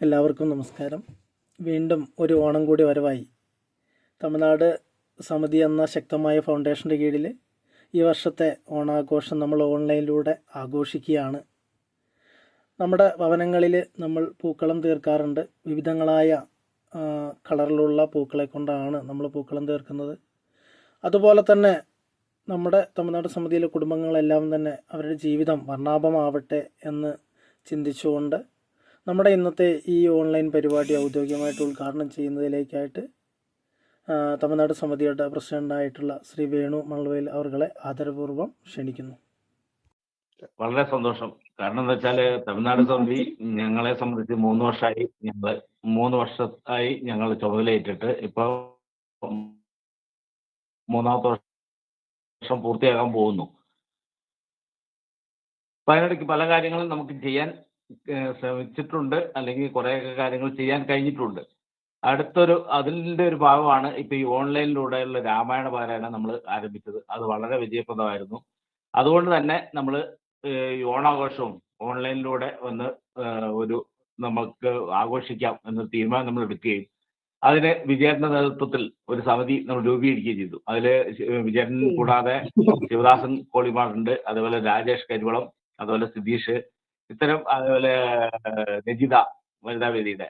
എല്ലാവർക്കും നമസ്കാരം. വീണ്ടും ഒരു ഓണം കൂടി വരവായി. തമിഴ്നാട് സമിതി എന്ന ശക്തമായ ഫൗണ്ടേഷൻ്റെ കീഴിൽ ഈ വർഷത്തെ ഓണാഘോഷം നമ്മൾ ഓൺലൈനിലൂടെ ആഘോഷിക്കുകയാണ്. നമ്മുടെ ഭവനങ്ങളിൽ നമ്മൾ പൂക്കളം തീർക്കാറുണ്ട്. വിവിധങ്ങളായ കളറിലുള്ള പൂക്കളെ കൊണ്ടാണ് നമ്മൾ പൂക്കളം തീർക്കുന്നത്. അതുപോലെ തന്നെ നമ്മുടെ തമിഴ്നാട് സമിതിയിലെ കുടുംബങ്ങളെല്ലാം തന്നെ അവരുടെ ജീവിതം വർണ്ണാഭമാവട്ടെ എന്ന് ചിന്തിച്ചുകൊണ്ട് നമ്മുടെ ഇന്നത്തെ ഈ ഓൺലൈൻ പരിപാടി ഔദ്യോഗികമായിട്ട് ഉദ്ഘാടനം ചെയ്യുന്നതിലേക്കായിട്ട് തമിഴ്നാട് സമിതിയുടെ പ്രസിഡൻ്റായിട്ടുള്ള ശ്രീ വേണു മണൽവയൽ അവരുടെ ആദരപൂർവ്വം ക്ഷണിക്കുന്നു. വളരെ സന്തോഷം. കാരണം എന്താ വെച്ചാൽ തമിഴ്നാട് സമിതി ഞങ്ങളെ സംബന്ധിച്ച് 3 വർഷമായി ഞങ്ങൾ ചുമതലയേറ്റിട്ട് ഇപ്പോൾ 3ാമത്തെ വർഷം പൂർത്തിയാകാൻ പോകുന്നു. അപ്പൊ അതിനിടയ്ക്ക് പല കാര്യങ്ങളും നമുക്ക് ചെയ്യാൻ ശ്രമിച്ചിട്ടുണ്ട്, അല്ലെങ്കിൽ കുറേയൊക്കെ കാര്യങ്ങൾ ചെയ്യാൻ കഴിഞ്ഞിട്ടുണ്ട്. അതിൻ്റെ ഒരു ഭാഗമാണ് ഇപ്പൊ ഈ ഓൺലൈനിലൂടെയുള്ള രാമായണ പാരായണം നമ്മൾ ആരംഭിച്ചത്. അത് വളരെ വിജയപ്രദമായിരുന്നു. അതുകൊണ്ട് തന്നെ നമ്മൾ ഈ ഓണാഘോഷവും ഓൺലൈനിലൂടെ നമുക്ക് ആഘോഷിക്കാം എന്ന തീരുമാനം നമ്മൾ എടുക്കുകയും അതിന് വിജയന്റെ നേതൃത്വത്തിൽ ഒരു സമിതി നമ്മൾ രൂപീകരിക്കുകയും ചെയ്തു. അതിൽ വിജയൻ കൂടാതെ ശിവദാസൻ കോളിമാറുണ്ട്, അതുപോലെ രാജേഷ് കരിവളം, അതുപോലെ സിതീഷ്, അതുപോലെ രജിത വനിതാവേദിയുടെ.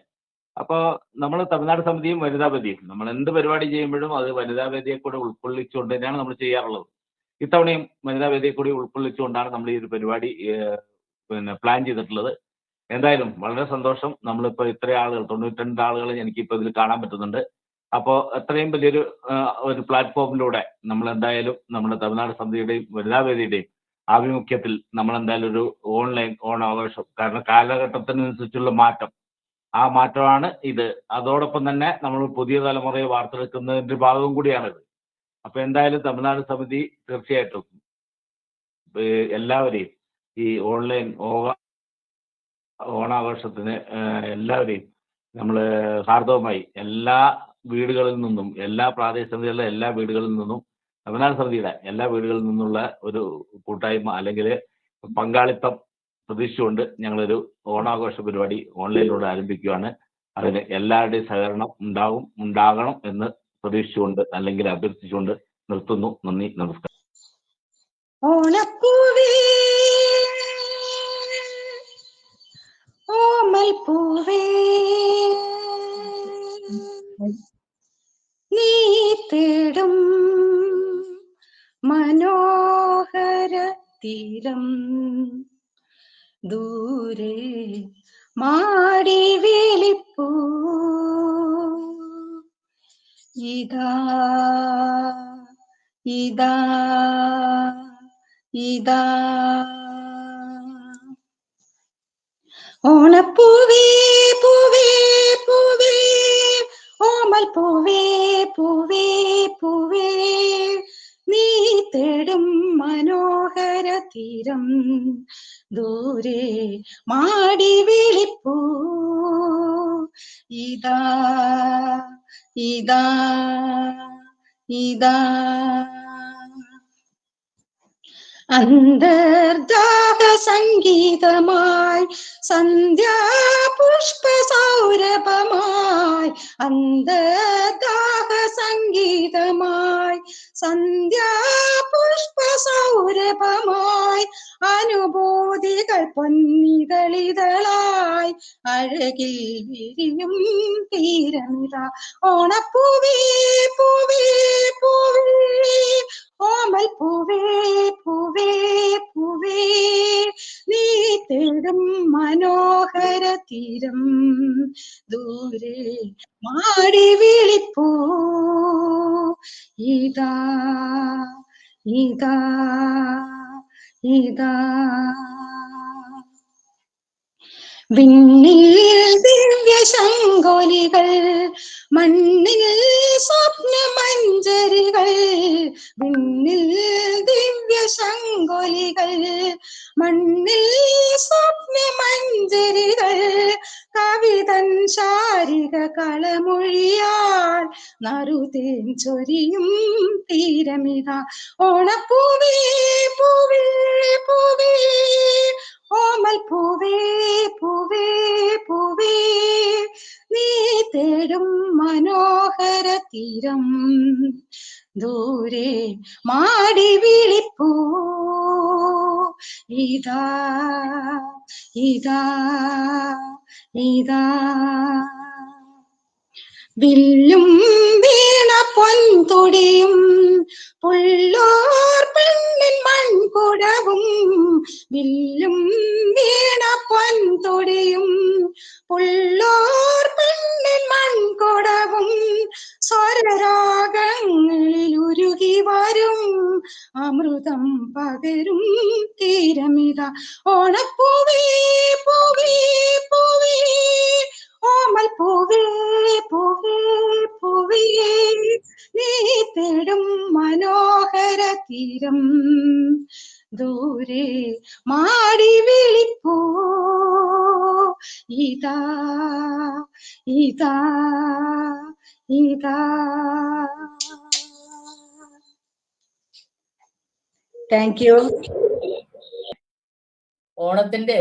അപ്പോൾ നമ്മൾ തമിഴ്നാട് സമിതിയും വനിതാവേദിയും നമ്മൾ എന്ത് പരിപാടി ചെയ്യുമ്പോഴും അത് വനിതാവേദിയെ കൂടെ ഉൾക്കൊള്ളിച്ചുകൊണ്ട് തന്നെയാണ് നമ്മൾ ചെയ്യാറുള്ളത്. ഇത്തവണയും വനിതാവേദിയെ കൂടി ഉൾക്കൊള്ളിച്ചുകൊണ്ടാണ് നമ്മൾ ഈ ഒരു പരിപാടി പ്ലാൻ ചെയ്തിട്ടുള്ളത്. എന്തായാലും വളരെ സന്തോഷം. നമ്മളിപ്പോൾ ഇത്ര ആളുകൾ 92 ആളുകൾ എനിക്കിപ്പോൾ ഇതിൽ കാണാൻ പറ്റുന്നുണ്ട്. അപ്പോൾ എത്രയും വലിയൊരു ഒരു പ്ലാറ്റ്ഫോമിലൂടെ നമ്മൾ എന്തായാലും നമ്മുടെ തമിഴ്നാട് സമിതിയുടെയും വനിതാവേദിയുടെയും ആഭിമുഖ്യത്തിൽ നമ്മൾ എന്തായാലും ഒരു ഓൺലൈൻ ഓണാഘോഷം, കാരണം കാലഘട്ടത്തിനനുസരിച്ചുള്ള മാറ്റം, ആ മാറ്റമാണ് ഇത്. അതോടൊപ്പം തന്നെ നമ്മൾ പുതിയ തലമുറയെ വാർത്തെടുക്കുന്നതിൻ്റെ ഭാഗവും കൂടിയാണിത്. അപ്പൊ എന്തായാലും തമിഴ്നാട് സമിതി തീർച്ചയായിട്ടും എല്ലാവരെയും ഈ ഓൺലൈൻ ഓണാഘോഷത്തിന് എല്ലാവരെയും നമ്മൾ ഹാർദവമായി എല്ലാ വീടുകളിൽ നിന്നും, എല്ലാ പ്രാദേശിക സമിതികളുടെ എല്ലാ വീടുകളിൽ നിന്നും, തമിഴ്നാട് സമിതിയുടെ എല്ലാ വീടുകളിൽ നിന്നുള്ള ഒരു കൂട്ടായ്മ അല്ലെങ്കിൽ പങ്കാളിത്തം പ്രതീക്ഷിച്ചുകൊണ്ട് ഞങ്ങളൊരു ഓണാഘോഷ പരിപാടി ഓൺലൈനിലൂടെ ആരംഭിക്കുകയാണ്. അതിന് എല്ലാവരുടെയും സഹകരണം ഉണ്ടാകണം എന്ന് പ്രതീക്ഷിച്ചുകൊണ്ട് അല്ലെങ്കിൽ അഭ്യർത്ഥിച്ചുകൊണ്ട് നിർത്തുന്നു. നന്ദി, നമസ്കാരം. ഓണപ്പൂവേ ഓമൽ പൂവേ നീ തേടും മനോഹര തീരം, ദൂരെ മാടി വിളിപ്പൂ ഇതാ ഇതാ ഇതാ. ഓണപ്പൂവേ പൂവേ പൂവേ ഓമൽ പൂവേ പൂവേ പൂവേ നീ തേടും മനോഹര തീരം, ദൂരെ മാടി വിളിപ്പൂ ഇതാ ഇതാ ഇതാ. അന്തർദാഹ സംഗീതമായി സന്ധ്യാ പുഷ്പ സൗരഭമായി, അന്തർദാഹ സംഗീതമായി സന്ധ്യാ പുഷ്പ സൗരഭമായി, അനുഭൂതികൾ പൊന്നിതളിതളായി അഴകിൽ വിരിയും തീരമിത. ഓണപ്പൂവേ പൂവേ പൂവേ ഓമൽ പൂവേ പൂവേ പൂവേ നീ തേടും മനോഹര തീരം, ദൂരെ മാടി വിളിപ്പൂ ഇതാ ഇതാ ഇതാ. വിണ്ണിൽ ദിവ്യ ശംഖോലികൾ, മണ്ണിൽ സ്വപ്നമഞ്ജരികൾ, വിണ്ണിൽ ദിവ്യ ശംഖോലികൾ, മണ്ണിൽ സ്വപ്നമഞ്ജരികൾ, കവിതൻ ശാരിക കളമൊഴിയാൽ നറുതേൻ ചൊരിയും തീരമിത. ഓണപ്പൂവേ പൂവേ പൂവേ ഓമൽ പൂവേ പൂവേ പൂവേ തേടും മനോഹര തീരം ദൂരെ മാടി വിളിപ്പൂ ഇതാ ഇതാ ഇതാ വില്ലും വീണ പൊൻതൊടിയും പുള്ളോർ പെണ്ണിൻ മൺകുടവും വില്ലും വീണ പൊൻതൊടിയും പുള്ളോർ പെണ്ണിൻ മൺകുടവും സ്വരരാഗങ്ങളിൽ ഉരുകി വരും അമൃതം പകരും തീരമിത ഓണപ്പൂവേ പൂവേ പൂവേ ഓമൽ പൂവേ പൂവേ പൂവേ നീ തേടും മനോഹര തീരം ദൂരെ മാടി വിളിപ്പൂ ഇതാ ഇതാ ഇതാ. Thank you. ഓണത്തിന്റെ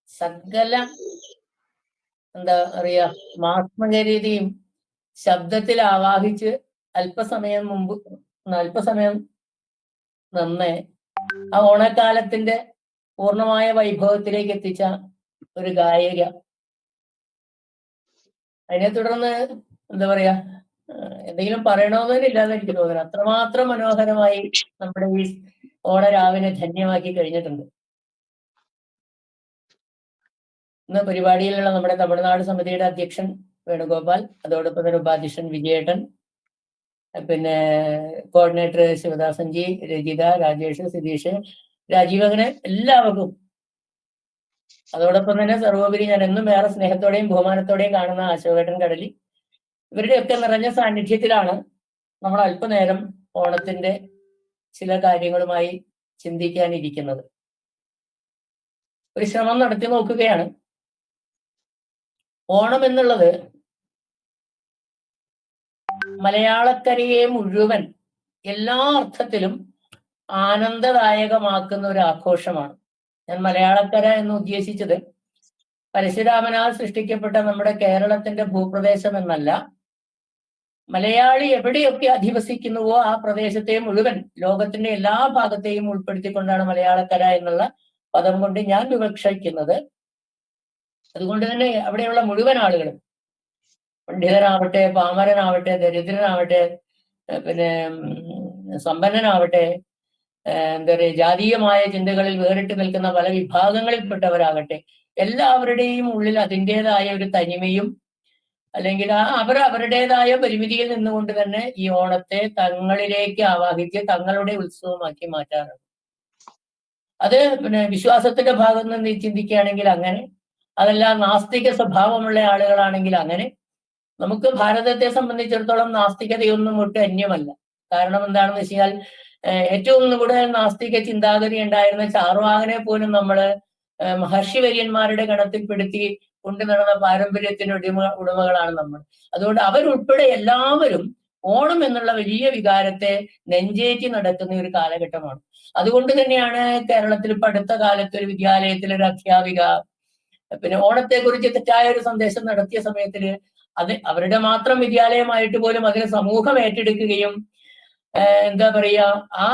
സകല എന്താ പറയാ മാത്മരീതിയും ശബ്ദത്തിൽ ആവാഹിച്ച് അല്പസമയം നന്നേ ആ ഓണക്കാലത്തിന്റെ പൂർണ്ണമായ വൈഭവത്തിലേക്ക് എത്തിച്ച ഒരു ഗായിക. അതിനെ തുടർന്ന് എന്താ പറയാ എന്തെങ്കിലും പറയണമെന്നില്ലാതെ എനിക്ക് തോന്നുന്നു. അത്രമാത്രം മനോഹരമായി നമ്മുടെ ഈ ഓണരാവിനെ ധന്യമാക്കി കഴിഞ്ഞിട്ടുണ്ട്. ഇന്ന് പരിപാടിയിലുള്ള നമ്മുടെ തമിഴ്നാട് സമിതിയുടെ അധ്യക്ഷൻ വേണുഗോപാൽ, അതോടൊപ്പം തന്നെ ഉപാധ്യക്ഷൻ വിജയേട്ടൻ, പിന്നെ കോർഡിനേറ്റർ ശിവദാസൻജി, രജിത, രാജേഷ്, സിതീഷ്, രാജീവ്, അങ്ങനെ എല്ലാവർക്കും, അതോടൊപ്പം തന്നെ സർവോപരി ഞാൻ എന്നും ഏറെ സ്നേഹത്തോടെയും ബഹുമാനത്തോടെയും കാണുന്ന അശോകേട്ടൻ കടലി, ഇവരുടെയൊക്കെ നിറഞ്ഞ സാന്നിധ്യത്തിലാണ് നമ്മൾ അല്പനേരം ഓണത്തിന്റെ ചില കാര്യങ്ങളുമായി ചിന്തിക്കാനിരിക്കുന്നത്. ഒരു ശ്രമം നടത്തി നോക്കുകയാണ്. ഓണം എന്നുള്ളത് മലയാളക്കരയെ മുഴുവൻ എല്ലാ അർത്ഥത്തിലും ആനന്ദദായകമാക്കുന്ന ഒരു ആഘോഷമാണ്. ഞാൻ മലയാളക്കര എന്ന് ഉദ്ദേശിച്ചത് പരശുരാമനാൽ സൃഷ്ടിക്കപ്പെട്ട നമ്മുടെ കേരളത്തിന്റെ ഭൂപ്രദേശം എന്നല്ല. മലയാളി എവിടെയൊക്കെ അധിവസിക്കുന്നുവോ ആ പ്രദേശത്തെ മുഴുവൻ, ലോകത്തിന്റെ എല്ലാ ഭാഗത്തെയും ഉൾപ്പെടുത്തിക്കൊണ്ടാണ് മലയാളക്കര എന്നുള്ള പദം കൊണ്ട് ഞാൻ വിവക്ഷിക്കുന്നത്. അതുകൊണ്ട് തന്നെ അവിടെയുള്ള മുഴുവൻ ആളുകളും, പണ്ഡിതനാവട്ടെ, പാമരനാവട്ടെ, ദരിദ്രനാവട്ടെ, പിന്നെ സമ്പന്നനാവട്ടെ, എന്താ പറയുക, ജാതീയമായ ചിന്തകളിൽ വേറിട്ട് നിൽക്കുന്ന പല വിഭാഗങ്ങളിൽപ്പെട്ടവരാകട്ടെ, എല്ലാവരുടെയും ഉള്ളിൽ അതിൻ്റെതായ ഒരു തനിമയും അല്ലെങ്കിൽ അവർ അവരുടേതായ പരിമിതിയിൽ നിന്നുകൊണ്ട് തന്നെ ഈ ഓണത്തെ തങ്ങളിലേക്ക് ആവാഹിച്ച് തങ്ങളുടെ ഉത്സവമാക്കി മാറ്റാറുണ്ട്. അത് പിന്നെ വിശ്വാസത്തിന്റെ ഭാഗത്ത് നിന്ന് ചിന്തിക്കുകയാണെങ്കിൽ അങ്ങനെ, അതല്ല നാസ്തിക സ്വഭാവമുള്ള ആളുകളാണെങ്കിൽ അങ്ങനെ. നമുക്ക് ഭാരതത്തെ സംബന്ധിച്ചിടത്തോളം നാസ്തികതയൊന്നും ഒട്ടും അന്യമല്ല. കാരണം എന്താണെന്ന് വെച്ചാൽ ഏറ്റവും കൂടുതൽ നാസ്തിക ചിന്താഗതി ഉണ്ടായിരുന്ന ചാർവാകനെ പോലും നമ്മള് മഹർഷിവര്യന്മാരുടെ ഗണത്തിൽപ്പെടുത്തി കൊണ്ടു നടന്ന പാരമ്പര്യത്തിന് ഉടമകളാണ് നമ്മൾ. അതുകൊണ്ട് അവരുൾപ്പെടെ എല്ലാവരും ഓണം എന്നുള്ള വലിയ വികാരത്തെ നെഞ്ചേറ്റി നടക്കുന്ന ഒരു കാലഘട്ടമാണ്. അതുകൊണ്ട് തന്നെയാണ് കേരളത്തിൽ ഇപ്പൊ അടുത്ത കാലത്ത് ഒരു വിദ്യാലയത്തിലൊരു അധ്യാപിക പിന്നെ ഓണത്തെക്കുറിച്ച് തെറ്റായ ഒരു സന്ദേശം നടത്തിയ സമയത്തില് അത് അവരുടെ മാത്രം വിദ്യാലയമായിട്ട് പോലും അതിനെ സമൂഹം ഏറ്റെടുക്കുകയും എന്താ പറയാ, ആ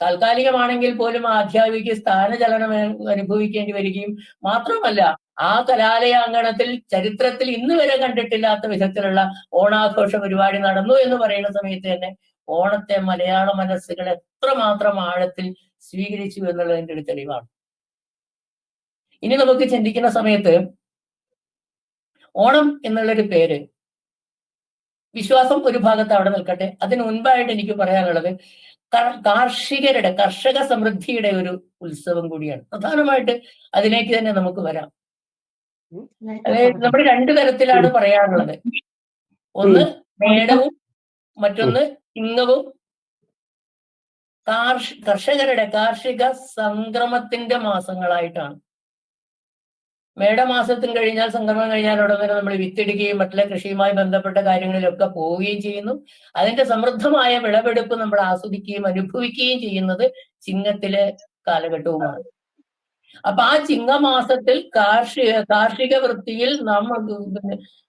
താൽക്കാലികമാണെങ്കിൽ പോലും ആ അധ്യാപികയ്ക്ക് സ്ഥാനചലനം അനുഭവിക്കേണ്ടി വരികയും മാത്രമല്ല ആ കലാലയ അങ്കണത്തിൽ ചരിത്രത്തിൽ ഇന്ന് വരെ കണ്ടിട്ടില്ലാത്ത വിധത്തിലുള്ള ഓണാഘോഷ പരിപാടി നടന്നു എന്ന് പറയുന്ന സമയത്ത് തന്നെ ഓണത്തെ മലയാള മനസ്സുകൾ എത്രമാത്രം ആഴത്തിൽ സ്വീകരിച്ചു എന്നുള്ളതിന്റെ ഒരു തെളിവാണ്. ഇനി നമുക്ക് ചിന്തിക്കുന്ന സമയത്ത് ഓണം എന്നുള്ളൊരു പേര്, വിശ്വാസം ഒരു ഭാഗത്ത് അവിടെ നിൽക്കട്ടെ, അതിന് മുൻപായിട്ട് എനിക്ക് പറയാനുള്ളത് കർഷക സമൃദ്ധിയുടെ ഒരു ഉത്സവം കൂടിയാണ്. പ്രധാനമായിട്ട് അതിലേക്ക് തന്നെ നമുക്ക് വരാം. അതായത് നമ്മൾ രണ്ടു തരത്തിലാണ് പറയാനുള്ളത്. ഒന്ന് മേടവും മറ്റൊന്ന് ചിങ്ങവും. കർഷകരുടെ കാർഷിക സംക്രമത്തിന്റെ മാസങ്ങളായിട്ടാണ്. മേടമാസത്തിൽ കഴിഞ്ഞാൽ, സംക്രമണം കഴിഞ്ഞാൽ ഉടൻ തന്നെ നമ്മൾ വിത്തിടുകയും മറ്റുള്ള കൃഷിയുമായി ബന്ധപ്പെട്ട കാര്യങ്ങളിലൊക്കെ പോവുകയും ചെയ്യുന്നു. അതിന്റെ സമൃദ്ധമായ വിളവെടുപ്പ് നമ്മൾ ആസ്വദിക്കുകയും അനുഭവിക്കുകയും ചെയ്യുന്നത് ചിങ്ങത്തിലെ കാലഘട്ടവുമാണ്. അപ്പൊ ആ ചിങ്ങമാസത്തിൽ കാർഷിക വൃത്തിയിൽ നമ്മൾ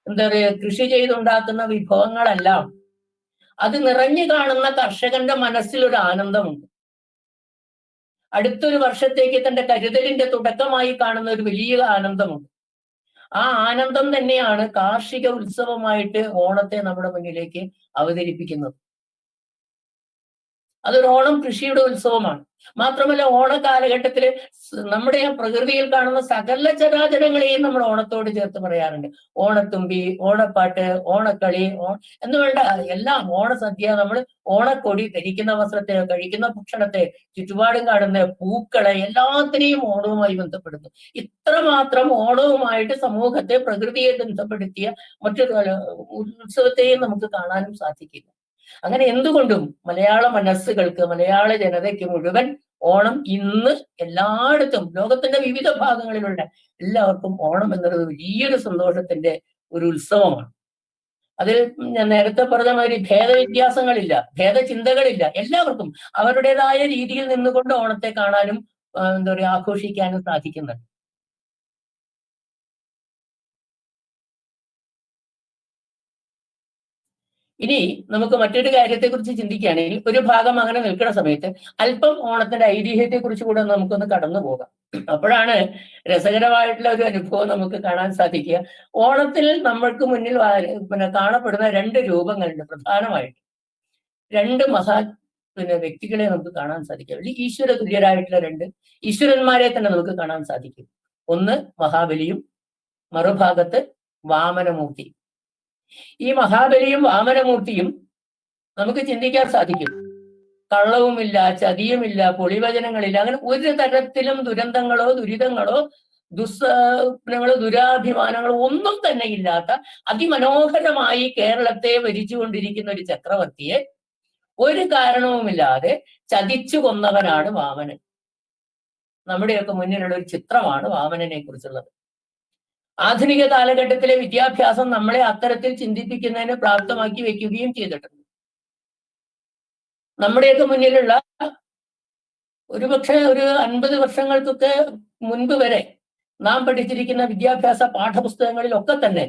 എന്താ പറയുക കൃഷി ചെയ്തുണ്ടാക്കുന്ന വിഭവങ്ങളെല്ലാം അത് നിറഞ്ഞു കാണുന്ന കർഷകന്റെ മനസ്സിൽ ഒരു ആനന്ദമുണ്ട്. അടുത്തൊരു വർഷത്തേക്ക് തന്റെ കരുതലിന്റെ തുടക്കമായി കാണുന്ന ഒരു വലിയ ആനന്ദമുണ്ട്. ആ ആനന്ദം തന്നെയാണ് കാർഷിക ഉത്സവമായിട്ട് ഓണത്തെ നമ്മുടെ മുന്നിലേക്ക് അവതരിപ്പിക്കുന്നത്. അതൊരു ഓണം കൃഷിയുടെ ഉത്സവമാണ്. മാത്രമല്ല ഓണക്കാലഘട്ടത്തില് നമ്മുടെ പ്രകൃതിയിൽ കാണുന്ന സകല ചരാചരങ്ങളെയും നമ്മൾ ഓണത്തോട് ചേർത്ത് പറയാറുണ്ട്. ഓണത്തുമ്പി, ഓണപ്പാട്ട്, ഓണക്കളി, എന്ന് വേണ്ട എല്ലാം, ഓണസദ്യ, നമ്മൾ ഓണക്കൊടി, ധരിക്കുന്ന വസ്ത്രത്തെ, കഴിക്കുന്ന ഭക്ഷണത്തെ, ചുറ്റുപാടും കാണുന്ന പൂക്കളെ, എല്ലാത്തിനെയും ഓണവുമായി ബന്ധപ്പെടുന്നു. ഇത്രമാത്രം ഓണവുമായിട്ട് സമൂഹത്തെ, പ്രകൃതിയെ ബന്ധപ്പെടുത്തിയ മറ്റൊരു ഉത്സവത്തെയും നമുക്ക് കാണാനും സാധിക്കില്ല. അങ്ങനെ എന്തുകൊണ്ടും മലയാള മനസ്സുകൾക്ക്, മലയാള ജനതയ്ക്ക് മുഴുവൻ ഓണം ഇന്ന് എല്ലായിടത്തും, ലോകത്തിന്റെ വിവിധ ഭാഗങ്ങളിലുള്ള എല്ലാവർക്കും ഓണം എന്നത് വലിയൊരു സന്തോഷത്തിന്റെ ഒരു ഉത്സവമാണ്. അതിൽ ഞാൻ നേരത്തെ പറഞ്ഞ മാതിരി ഭേദവ്യത്യാസങ്ങളില്ല, ഭേദചിന്തകളില്ല. എല്ലാവർക്കും അവരുടേതായ രീതിയിൽ നിന്നുകൊണ്ട് ഓണത്തെ കാണാനും എന്താ പറയുക ആഘോഷിക്കാനും സാധിക്കുന്നുണ്ട്. ഇനി നമുക്ക് മറ്റൊരു കാര്യത്തെക്കുറിച്ച് ചിന്തിക്കുകയാണെങ്കിൽ, ഒരു ഭാഗം അങ്ങനെ നിൽക്കുന്ന സമയത്ത് അല്പം ഓണത്തിന്റെ ഐതിഹ്യത്തെക്കുറിച്ച് കൂടെ നമുക്കൊന്ന് കടന്നു പോകാം. അപ്പോഴാണ് രസകരമായിട്ടുള്ള ഒരു അനുഭവം നമുക്ക് കാണാൻ സാധിക്കുക. ഓണത്തിൽ നമ്മൾക്ക് മുന്നിൽ കാണപ്പെടുന്ന രണ്ട് രൂപങ്ങളുണ്ട്. പ്രധാനമായിട്ട് രണ്ട് വ്യക്തികളെ നമുക്ക് കാണാൻ സാധിക്കും. അല്ലെങ്കിൽ ഈശ്വര തുല്യരായിട്ടുള്ള രണ്ട് ഈശ്വരന്മാരെ തന്നെ നമുക്ക് കാണാൻ സാധിക്കും. ഒന്ന് മഹാബലിയും മറുഭാഗത്ത് വാമനമൂർത്തി. ഈ മഹാബലിയും വാമനമൂർത്തിയും നമുക്ക് ചിന്തിക്കാൻ സാധിക്കും. കള്ളവുമില്ല, ചതിയുമില്ല, പൊളിവചനങ്ങളില്ല, അങ്ങനെ ഒരു തരത്തിലും ദുരന്തങ്ങളോ ദുരിതങ്ങളോ ദുസ്വപ്നങ്ങളോ ദുരാഭിമാനങ്ങളോ ഒന്നും തന്നെ ഇല്ലാത്ത അതിമനോഹരമായി കേരളത്തെ ഭരിച്ചുകൊണ്ടിരിക്കുന്ന ഒരു ചക്രവർത്തിയെ ഒരു കാരണവുമില്ലാതെ ചതിച്ചു കൊന്നവനാണ് വാമനൻ. നമ്മുടെയൊക്കെ മുന്നിലുള്ള ഒരു ചിത്രമാണ് വാമനനെ കുറിച്ചുള്ളത്. ആധുനിക കാലഘട്ടത്തിലെ വിദ്യാഭ്യാസം നമ്മളെ അത്തരത്തിൽ ചിന്തിപ്പിക്കുന്നതിന് പ്രാപ്തമാക്കി വെക്കുകയും ചെയ്തിട്ടുണ്ട്. നമ്മുടെയൊക്കെ മുന്നിലുള്ള ഒരുപക്ഷെ ഒരു 50 വർഷങ്ങൾക്കൊക്കെ മുൻപ് വരെ നാം പഠിച്ചിരിക്കുന്ന വിദ്യാഭ്യാസ പാഠപുസ്തകങ്ങളിലൊക്കെ തന്നെ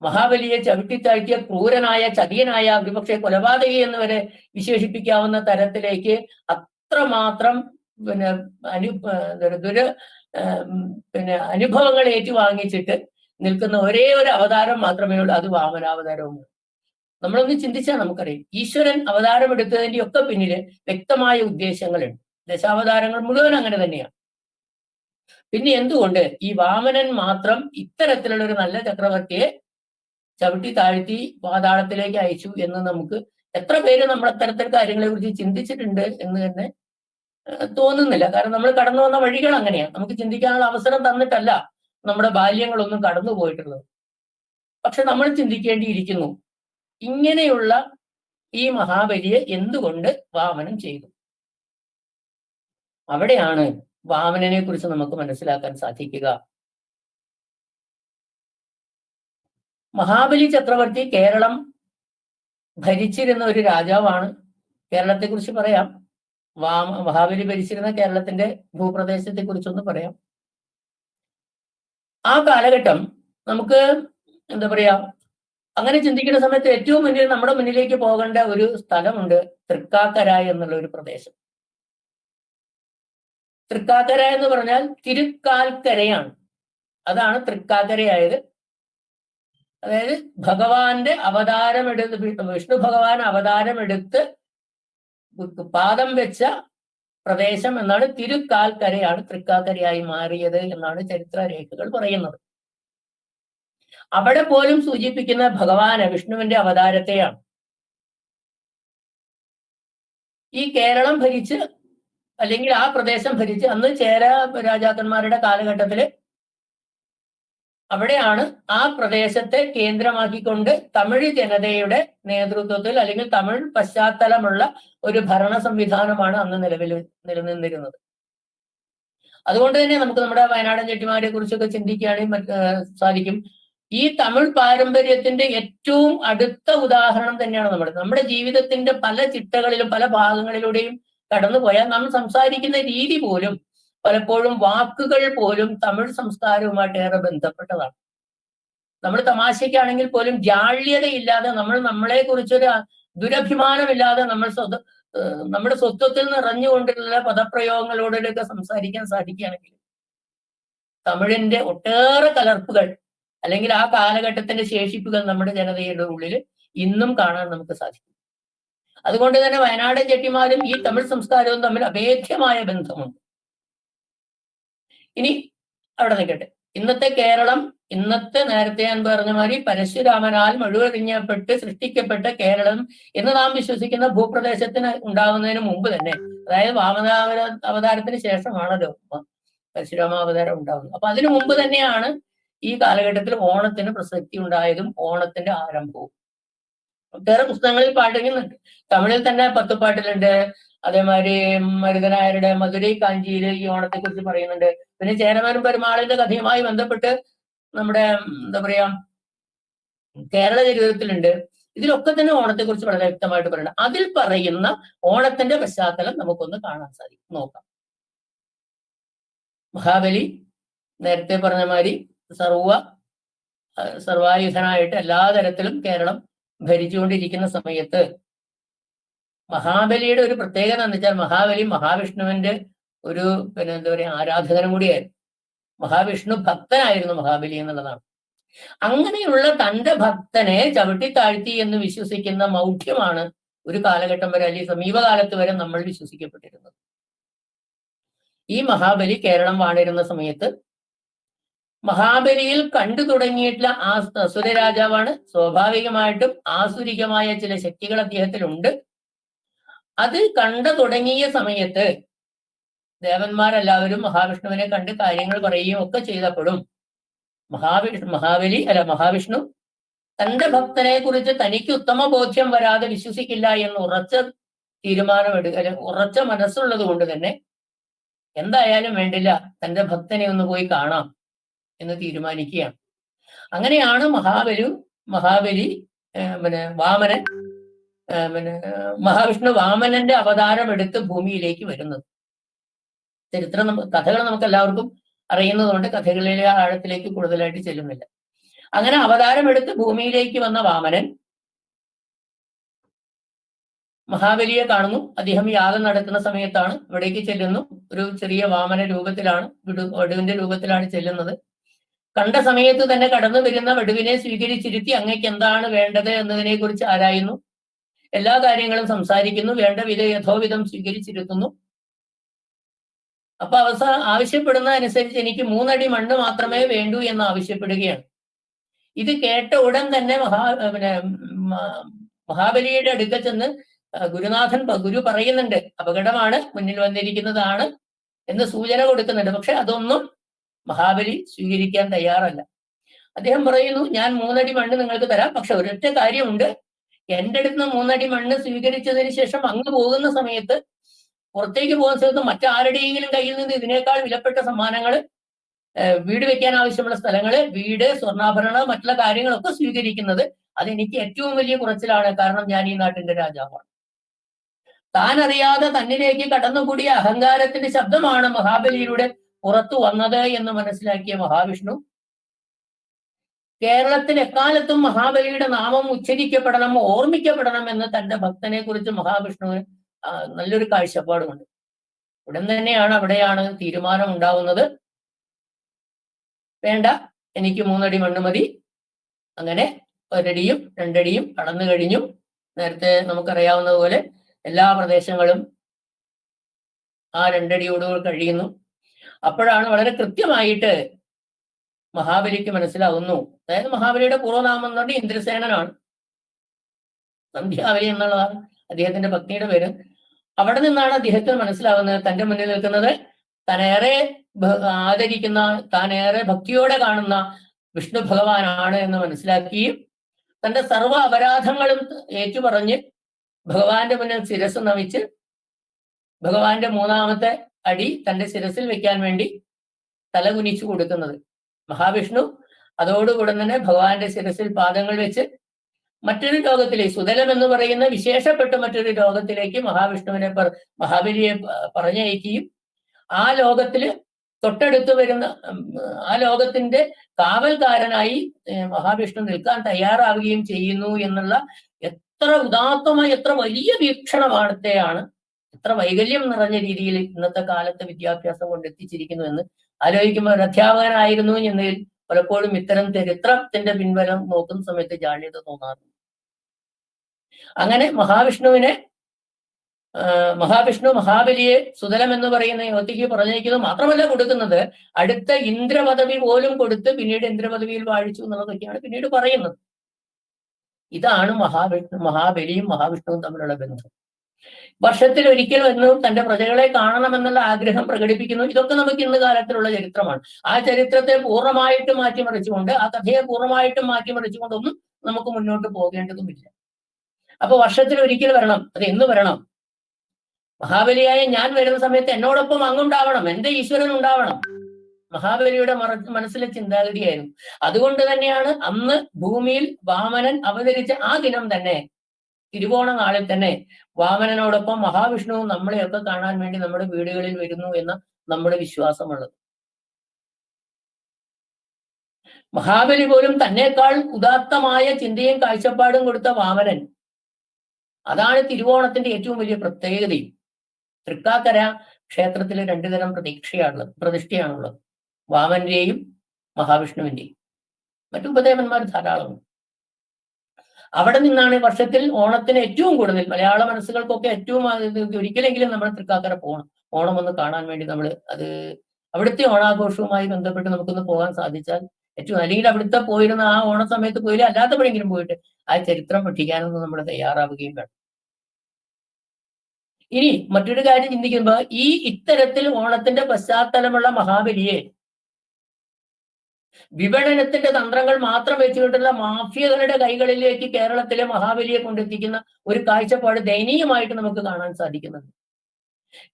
മഹാബലിയെ ചവിട്ടിത്താഴ്ത്തിയ ക്രൂരനായ, ചതിയനായ, ഒരുപക്ഷെ കൊലപാതകി എന്ന് വരെ വിശേഷിപ്പിക്കാവുന്ന തരത്തിലേക്ക് അത്രമാത്രം അനുഭവങ്ങൾ ഏറ്റുവാങ്ങിച്ചിട്ട് നിൽക്കുന്ന ഒരേ ഒരു അവതാരം മാത്രമേ ഉള്ളൂ, അത് വാമനാവതാരവുമാണ്. നമ്മളൊന്ന് ചിന്തിച്ചാൽ നമുക്കറിയാം, ഈശ്വരൻ അവതാരം എടുത്തതിന്റെ ഒക്കെ പിന്നില് വ്യക്തമായ ഉദ്ദേശങ്ങളുണ്ട്. ദശാവതാരങ്ങൾ മുഴുവൻ അങ്ങനെ തന്നെയാണ്. പിന്നെ എന്തുകൊണ്ട് ഈ വാമനൻ മാത്രം ഇത്തരത്തിലുള്ള ഒരു നല്ല ചക്രവർത്തിയെ ചവിട്ടി താഴ്ത്തി പാതാളത്തിലേക്ക് അയച്ചു എന്ന് നമുക്ക് എത്ര പേര് നമ്മൾ അത്തരത്തിൽ കാര്യങ്ങളെ കുറിച്ച് ചിന്തിച്ചിട്ടുണ്ട് എന്ന് തന്നെ തോന്നുന്നില്ല. കാരണം നമ്മൾ കടന്നു വന്ന വഴികൾ അങ്ങനെയാണ്. നമുക്ക് ചിന്തിക്കാനുള്ള അവസരം തന്നിട്ടല്ല നമ്മുടെ ബാല്യങ്ങളൊന്നും കടന്നു പോയിട്ടുള്ളത്. പക്ഷെ നമ്മൾ ചിന്തിക്കേണ്ടിയിരിക്കുന്നു, ഇങ്ങനെയുള്ള ഈ മഹാബലിയെ എന്തുകൊണ്ട് വാമനൻ ചെയ്തു? അവിടെയാണ് വാമനനെ കുറിച്ച് നമുക്ക് മനസ്സിലാക്കാൻ സാധിക്കുക. മഹാബലി ചക്രവർത്തി കേരളം ഭരിച്ചിരുന്ന ഒരു രാജാവാണ്. കേരളത്തെ കുറിച്ച് പറയാം. മഹാബലി ഭരിച്ചിരുന്ന കേരളത്തിന്റെ ഭൂപ്രദേശത്തെ കുറിച്ചൊന്ന് പറയാം. ആ കാലഘട്ടം നമുക്ക് എന്താ പറയാ, അങ്ങനെ ചിന്തിക്കുന്ന സമയത്ത് ഏറ്റവും മുന്നിൽ നമ്മുടെ മുന്നിലേക്ക് പോകേണ്ട ഒരു സ്ഥലമുണ്ട്, തൃക്കാക്കര എന്നുള്ള ഒരു പ്രദേശം. തൃക്കാക്കര എന്ന് പറഞ്ഞാൽ തിരുക്കാൽക്കരയാണ്. അതാണ് തൃക്കാക്കരയായത്. അതായത് ഭഗവാന്റെ വിഷ്ണു ഭഗവാൻ അവതാരമെടുത്ത് പാദം വെച്ച പ്രദേശം എന്നാണ്. തിരുക്കാൽക്കരയാണ് തൃക്കാക്കരയായി മാറിയത് എന്നാണ് ചരിത്രരേഖകൾ പറയുന്നത്. അവിടെ പോലും സൂചിപ്പിക്കുന്ന ഭഗവാന് വിഷ്ണുവിന്റെ അവതാരത്തെയാണ്. ഈ കേരളം ഭരിച്ച്, അല്ലെങ്കിൽ ആ പ്രദേശം ഭരിച്ച്, അന്ന് ചേര രാജാക്കന്മാരുടെ കാലഘട്ടത്തില് അവിടെയാണ് ആ പ്രദേശത്തെ കേന്ദ്രമാക്കിക്കൊണ്ട് തമിഴ് ജനതയുടെ നേതൃത്വത്തിൽ, അല്ലെങ്കിൽ തമിഴ് പശ്ചാത്തലമുള്ള ഒരു ഭരണ സംവിധാനമാണ് അന്ന് നിലനിന്നിരുന്നത്. അതുകൊണ്ട് തന്നെ നമുക്ക് നമ്മുടെ വയനാടൻ ചെട്ടിമാരെ കുറിച്ചൊക്കെ ചിന്തിക്കുകയാണെങ്കിൽ സാധിക്കും. ഈ തമിഴ് പാരമ്പര്യത്തിന്റെ ഏറ്റവും അടുത്ത ഉദാഹരണം തന്നെയാണ് നമ്മുടെ ജീവിതത്തിന്റെ പല ചിട്ടകളിലും പല ഭാഗങ്ങളിലൂടെയും കടന്നുപോയാൽ നാം സംസാരിക്കുന്ന രീതി പോലും പലപ്പോഴും വാക്കുകൾ പോലും തമിഴ് സംസ്കാരവുമായിട്ട് ഏറെ ബന്ധപ്പെട്ടതാണ്. നമ്മൾ തമാശയ്ക്കാണെങ്കിൽ പോലും ജാള്യതയില്ലാതെ, നമ്മളെ കുറിച്ചൊരു ദുരഭിമാനമില്ലാതെ നമ്മുടെ സ്വത്വത്തിൽ നിറഞ്ഞുകൊണ്ടുള്ള പദപ്രയോഗങ്ങളോടൊക്കെ സംസാരിക്കാൻ സാധിക്കുകയാണെങ്കിൽ തമിഴിന്റെ ഒട്ടേറെ കലർപ്പുകൾ അല്ലെങ്കിൽ ആ കാലഘട്ടത്തിന്റെ ശേഷിപ്പുകൾ നമ്മുടെ ജനതയുടെ ഉള്ളിൽ ഇന്നും കാണാൻ നമുക്ക് സാധിക്കും. അതുകൊണ്ട് തന്നെ വയനാടൻ ചെട്ടിമാരും ഈ തമിഴ് സംസ്കാരവും തമ്മിൽ അഭേദ്യമായ ബന്ധമുണ്ട്. ഇനി അവിടെ നിൽക്കട്ടെ. ഇന്നത്തെ കേരളം, നേരത്തെ ഞാൻ പറഞ്ഞ മാതിരി പരശുരാമനാൽ മഴുവറിഞ്ഞപ്പെട്ട് സൃഷ്ടിക്കപ്പെട്ട കേരളം എന്ന് നാം വിശ്വസിക്കുന്ന ഭൂപ്രദേശത്തിന് ഉണ്ടാകുന്നതിന് മുമ്പ് തന്നെ, അതായത് അവതാരത്തിന് ശേഷമാണല്ലോ പരശുരാമാവതാരം ഉണ്ടാകുന്നത്. അപ്പൊ അതിനു മുമ്പ് തന്നെയാണ് ഈ കാലഘട്ടത്തിൽ ഓണത്തിന് പ്രസക്തി ഉണ്ടായതും ഓണത്തിന്റെ ആരംഭവും. ഒട്ടേറെ പുസ്തകങ്ങളിൽ പാടുന്നുണ്ട്. തമിഴിൽ തന്നെ പത്തുപാട്ടിലുണ്ട്. അതേമാതിരി മരുതനായരുടെ മധുരൈ കാഞ്ചിയിൽ ഈ ഓണത്തെ കുറിച്ച് പറയുന്നുണ്ട്. പിന്നെ ചേരമാനും പെരുമാളിന്റെ കഥയുമായി ബന്ധപ്പെട്ട് നമ്മുടെ എന്താ പറയാ കേരള ചരിത്രത്തിലുണ്ട്. ഇതിലൊക്കെ തന്നെ ഓണത്തെ കുറിച്ച് വളരെ വ്യക്തമായിട്ട് പറയുന്നത്. അതിൽ പറയുന്ന ഓണത്തിന്റെ പശ്ചാത്തലം നമുക്കൊന്ന് കാണാൻ സാധിക്കും, നോക്കാം. മഹാബലി നേരത്തെ പറഞ്ഞ മാതിരി സർവായുധനായിട്ട് എല്ലാ തരത്തിലും കേരളം ഭരിച്ചുകൊണ്ടിരിക്കുന്ന സമയത്ത് മഹാബലിയുടെ ഒരു പ്രത്യേകത എന്ന് വെച്ചാൽ മഹാബലി മഹാവിഷ്ണുവിന്റെ ഒരു എന്താ പറയാ ആരാധകനും കൂടിയായിരുന്നു. മഹാവിഷ്ണു ഭക്തനായിരുന്നു മഹാബലി എന്നുള്ളതാണ്. അങ്ങനെയുള്ള തന്റെ ഭക്തനെ ചവിട്ടി താഴ്ത്തി എന്ന് വിശ്വസിക്കുന്ന മൗഢ്യമാണ് ഒരു കാലഘട്ടം വരെ, അല്ലെങ്കിൽ സമീപകാലത്ത് വരെ നമ്മൾ വിശ്വസിക്കപ്പെട്ടിരുന്നത്. ഈ മഹാബലി കേരളം വാണിരുന്ന സമയത്ത് മഹാബലിയിൽ കണ്ടു തുടങ്ങിയിട്ടുള്ള ആ അസുര രാജാവാണ്. സ്വാഭാവികമായിട്ടും ആസുരികമായ ചില ശക്തികൾ അദ്ദേഹത്തിലുണ്ട്. അത് കണ്ടു തുടങ്ങിയ സമയത്ത് ദേവന്മാരെല്ലാവരും മഹാവിഷ്ണുവിനെ കണ്ട് കാര്യങ്ങൾ പറയുകയും ഒക്കെ ചെയ്തപ്പോഴും മഹാവിഷ്ണു തന്റെ ഭക്തനെ കുറിച്ച് തനിക്ക് ഉത്തമ ബോധ്യം വരാതെ വിശ്വസിക്കില്ല എന്ന് ഉറച്ച മനസ്സുള്ളത് കൊണ്ട് തന്നെ എന്തായാലും വേണ്ടില്ല, തന്റെ ഭക്തനെ ഒന്ന് പോയി കാണാം എന്ന് തീരുമാനിക്കുകയാണ്. അങ്ങനെയാണ് വാമനൻ മഹാവിഷ്ണു വാമനന്റെ അവതാരം എടുത്ത് ഭൂമിയിലേക്ക് വരുന്നത്. കഥകൾ നമുക്ക് എല്ലാവർക്കും അറിയുന്നതുകൊണ്ട് കഥകളിലെ ആഴത്തിലേക്ക് കൂടുതലായിട്ട് ചെല്ലുന്നില്ല. അങ്ങനെ അവതാരം എടുത്ത് ഭൂമിയിലേക്ക് വന്ന വാമനൻ മഹാബലിയെ കാണുന്നു. അദ്ദേഹം യാഗം നടക്കുന്ന സമയത്താണ് ഇവിടേക്ക് ചെല്ലുന്നു. ഒരു ചെറിയ വാമന രൂപത്തിലാണ്, വടുവിന്റെ രൂപത്തിലാണ് ചെല്ലുന്നത്. കണ്ട സമയത്ത് തന്നെ കടന്നു വരുന്ന വടുവിനെ സ്വീകരിച്ചിരുത്തി അങ്ങേക്ക് എന്താണ് വേണ്ടത് എന്നതിനെ കുറിച്ച് ആരായുന്നു. എല്ലാ കാര്യങ്ങളും സംസാരിക്കുന്നു. വേണ്ട യഥോവിധം സ്വീകരിച്ചിരുത്തുന്നു. അപ്പൊ ആവശ്യപ്പെടുന്ന അനുസരിച്ച് എനിക്ക് 3 അടി മണ്ണ് മാത്രമേ വേണ്ടൂ എന്ന് ആവശ്യപ്പെടുകയാണ്. ഇത് കേട്ട ഉടൻ തന്നെ മഹാബലിയുടെ അടുക്കൽ ചെന്ന് ഗുരു പറയുന്നുണ്ട്, അപകടമാണ്, മുന്നിൽ വന്നിരിക്കുന്നതാണ് എന്ന് സൂചന കൊടുക്കുന്നുണ്ട്. പക്ഷെ അതൊന്നും മഹാബലി സ്വീകരിക്കാൻ തയ്യാറല്ല. അദ്ദേഹം പറയുന്നു, ഞാൻ 3 അടി മണ്ണ് നിങ്ങൾക്ക് തരാം, പക്ഷെ ഒരൊറ്റ കാര്യമുണ്ട്, എന്റെ അടുത്ത് 3 അടി മണ്ണ് സ്വീകരിച്ചതിന് ശേഷം അങ്ങ് പോകുന്ന സമയത്ത്, പുറത്തേക്ക് പോകുന്ന സമയത്ത് മറ്റാരുടെയെങ്കിലും കയ്യിൽ നിന്ന് ഇതിനേക്കാൾ വിലപ്പെട്ട സമ്മാനങ്ങൾ, വീട് വെക്കാൻ ആവശ്യമുള്ള സ്ഥലങ്ങള്, വീട്, സ്വർണ്ണാഭരണം, മറ്റുള്ള കാര്യങ്ങളൊക്കെ സ്വീകരിക്കുന്നത് അതെനിക്ക് ഏറ്റവും വലിയ കുറച്ചിലാണ്. കാരണം ഞാൻ ഈ നാട്ടിന്റെ രാജാവാണ്. താൻ അറിയാതെ തന്നിലേക്ക് കടന്നുകൂടിയ അഹങ്കാരത്തിന്റെ ശബ്ദമാണ് മഹാബലിയിലൂടെ പുറത്തു വന്നത് എന്ന് മനസ്സിലാക്കിയ മഹാവിഷ്ണു കേരളത്തിൽ എക്കാലത്തും മഹാബലിയുടെ നാമം ഉച്ചരിക്കപ്പെടണം, ഓർമ്മിക്കപ്പെടണം എന്ന് തന്റെ ഭക്തനെ കുറിച്ച് മഹാവിഷ്ണുവിന് നല്ലൊരു കാഴ്ചപ്പാടുമുണ്ട്. ഉടൻ തന്നെയാണ് അവിടെയാണ് തീരുമാനം ഉണ്ടാവുന്നത്. വേണ്ട, എനിക്ക് 3 അടി മണ്ണ് മതി. അങ്ങനെ 1 അടിയും 2 അടിയും കടന്നു കഴിഞ്ഞു. നേരത്തെ നമുക്കറിയാവുന്നതുപോലെ എല്ലാ പ്രദേശങ്ങളും ആ 2 അടിയോടുകൂടി കഴിയുന്നു. അപ്പോഴാണ് വളരെ കൃത്യമായിട്ട് മഹാബലിക്ക് മനസ്സിലാവുന്നു. അതായത് മഹാബലിയുടെ പൂർവ്വനാമം എന്ന് പറഞ്ഞാൽ ഇന്ദ്രസേനനാണ്. സന്ധ്യാബലി എന്നുള്ളതാണ് അദ്ദേഹത്തിന്റെ പത്നിയുടെ പേര്. അവിടെ നിന്നാണ് അദ്ദേഹത്തിന് മനസ്സിലാവുന്നത് തന്റെ മുന്നിൽ നിൽക്കുന്നത് താനേറെ ആദരിക്കുന്ന, താനേറെ ഭക്തിയോടെ കാണുന്ന വിഷ്ണു ഭഗവാനാണ് എന്ന് മനസ്സിലാക്കുകയും തന്റെ സർവ്വ അപരാധങ്ങളും ഏറ്റുപറഞ്ഞ് ഭഗവാന്റെ മുന്നിൽ ശിരസ് നമിച്ച് ഭഗവാന്റെ 3ാമത്തെ അടി തന്റെ ശിരസിൽ വെക്കാൻ വേണ്ടി തലകുനിച്ചു കൊടുക്കുന്നത്. മഹാവിഷ്ണു അതോടുകൂടെ തന്നെ ഭഗവാന്റെ ശിരസിൽ പാദങ്ങൾ വെച്ച് മറ്റൊരു ലോകത്തിലേക്ക്, സുതലം എന്ന് പറയുന്ന വിശേഷപ്പെട്ട മറ്റൊരു ലോകത്തിലേക്ക് മഹാബലിയെ പറഞ്ഞയക്കുകയും ആ ലോകത്തില് തൊട്ടടുത്ത് വരുന്ന ആ ലോകത്തിന്റെ കാവൽക്കാരനായി മഹാവിഷ്ണു നിൽക്കാൻ തയ്യാറാവുകയും ചെയ്യുന്നു എന്നുള്ള എത്ര ഉദാത്തമായ, എത്ര വലിയ വീക്ഷണമാണത്തെയാണ്, എത്ര വൈകല്യം നിറഞ്ഞ രീതിയിൽ ഇന്നത്തെ കാലത്തെ വിദ്യാഭ്യാസം കൊണ്ട് എത്തിച്ചിരിക്കുന്നു എന്ന് ആലോചിക്കുമ്പോൾ ഒരു അധ്യാപകനായിരുന്നു എന്നതിൽ പലപ്പോഴും ഇത്തരം ചരിത്രത്തിന്റെ പിൻബലം നോക്കുന്ന സമയത്ത് ജാള്യത തോന്നാറുണ്ട്. അങ്ങനെ മഹാവിഷ്ണു മഹാബലിയെ സുതലം എന്ന് പറയുന്ന യുവതിക്ക് പറഞ്ഞിരിക്കുന്നത് മാത്രമല്ല കൊടുക്കുന്നത്, അടുത്ത ഇന്ദ്രപദവി പോലും കൊടുത്ത് പിന്നീട് ഇന്ദ്രപദവിയിൽ വാഴിച്ചു എന്നുള്ളതൊക്കെയാണ് പിന്നീട് പറയുന്നത്. ഇതാണ് മഹാബലിയും മഹാവിഷ്ണുവും തമ്മിലുള്ള ബന്ധം. വർഷത്തിൽ ഒരിക്കൽ വന്ന് തന്റെ പ്രജകളെ കാണണമെന്നുള്ള ആഗ്രഹം പ്രകടിപ്പിക്കുന്നു. ഇതൊക്കെ നമുക്ക് ഇന്ന് കാലത്തിലുള്ള ചരിത്രമാണ്. ആ ചരിത്രത്തെ പൂർണ്ണമായിട്ടും മാറ്റിമറിച്ചുകൊണ്ട്, ആ കഥയെ പൂർണ്ണമായിട്ടും മാറ്റിമറിച്ചുകൊണ്ടൊന്നും നമുക്ക് മുന്നോട്ട് പോകേണ്ടതുമില്ല. അപ്പൊ വർഷത്തിൽ ഒരിക്കൽ വരണം. അത് എന്ന് വരണം? മഹാബലിയായ ഞാൻ വരുന്ന സമയത്ത് എന്നോടൊപ്പം അങ്ങുണ്ടാവണം, എന്റെ ഈശ്വരൻ ഉണ്ടാവണം. മഹാബലിയുടെ മനസ്സിലെ ചിന്താഗതിയായിരുന്നു. അതുകൊണ്ട് തന്നെയാണ് അന്ന് ഭൂമിയിൽ വാമനൻ അവതരിച്ച ആ ദിനം തന്നെ, തിരുവോണ നാളിൽ തന്നെ വാമനനോടൊപ്പം മഹാവിഷ്ണുവും നമ്മളെയൊക്കെ കാണാൻ വേണ്ടി നമ്മുടെ വീടുകളിൽ വരുന്നു എന്ന നമ്മുടെ വിശ്വാസമുള്ളത്. മഹാബലി പോലും തന്നെക്കാൾ ഉദാത്തമായ ചിന്തയും കാഴ്ചപ്പാടും കൊടുത്ത വാമനൻ, അതാണ് തിരുവോണത്തിന്റെ ഏറ്റവും വലിയ പ്രത്യേകതയും. തൃക്കാക്കര ക്ഷേത്രത്തിൽ 2 തരം പ്രതിഷ്ഠയാണുള്ളത്, വാമന്റെയും മഹാവിഷ്ണുവിന്റെയും. മറ്റു ഉപദേവന്മാർ ധാരാളമുണ്ട്. അവിടെ നിന്നാണ് വർഷത്തിൽ ഓണത്തിന് ഏറ്റവും കൂടുതൽ മലയാള മനസ്സുകൾക്കൊക്കെ ഏറ്റവും ഒരിക്കലെങ്കിലും നമ്മൾ തൃക്കാക്കര പോകണം, ഓണം ഒന്ന് കാണാൻ വേണ്ടി. അവിടുത്തെ ഓണാഘോഷവുമായി ബന്ധപ്പെട്ട് നമുക്കൊന്ന് പോകാൻ സാധിച്ചാൽ ഏറ്റവും, അല്ലെങ്കിൽ അവിടുത്തെ പോയിരുന്ന ആ ഓണ സമയത്ത് പോയില്ല, അല്ലാത്തപ്പോഴെങ്കിലും പോയിട്ട് ആ ചരിത്രം പഠിക്കാനൊന്നും നമ്മൾ തയ്യാറാവുകയും വേണം. ഇനി മറ്റൊരു കാര്യം ചിന്തിക്കുമ്പോൾ, ഇത്തരത്തിൽ ഓണത്തിന്റെ പശ്ചാത്തലമുള്ള മഹാബലിയെ വിപണനത്തിന്റെ തന്ത്രങ്ങൾ മാത്രം വെച്ചുകൊണ്ടുള്ള മാഫിയകളുടെ കൈകളിലേക്ക് കേരളത്തിലെ മഹാബലിയെ കൊണ്ടെത്തിക്കുന്ന ഒരു കാഴ്ചപ്പാട് ദയനീയമായിട്ട് നമുക്ക് കാണാൻ സാധിക്കുന്നുണ്ട്.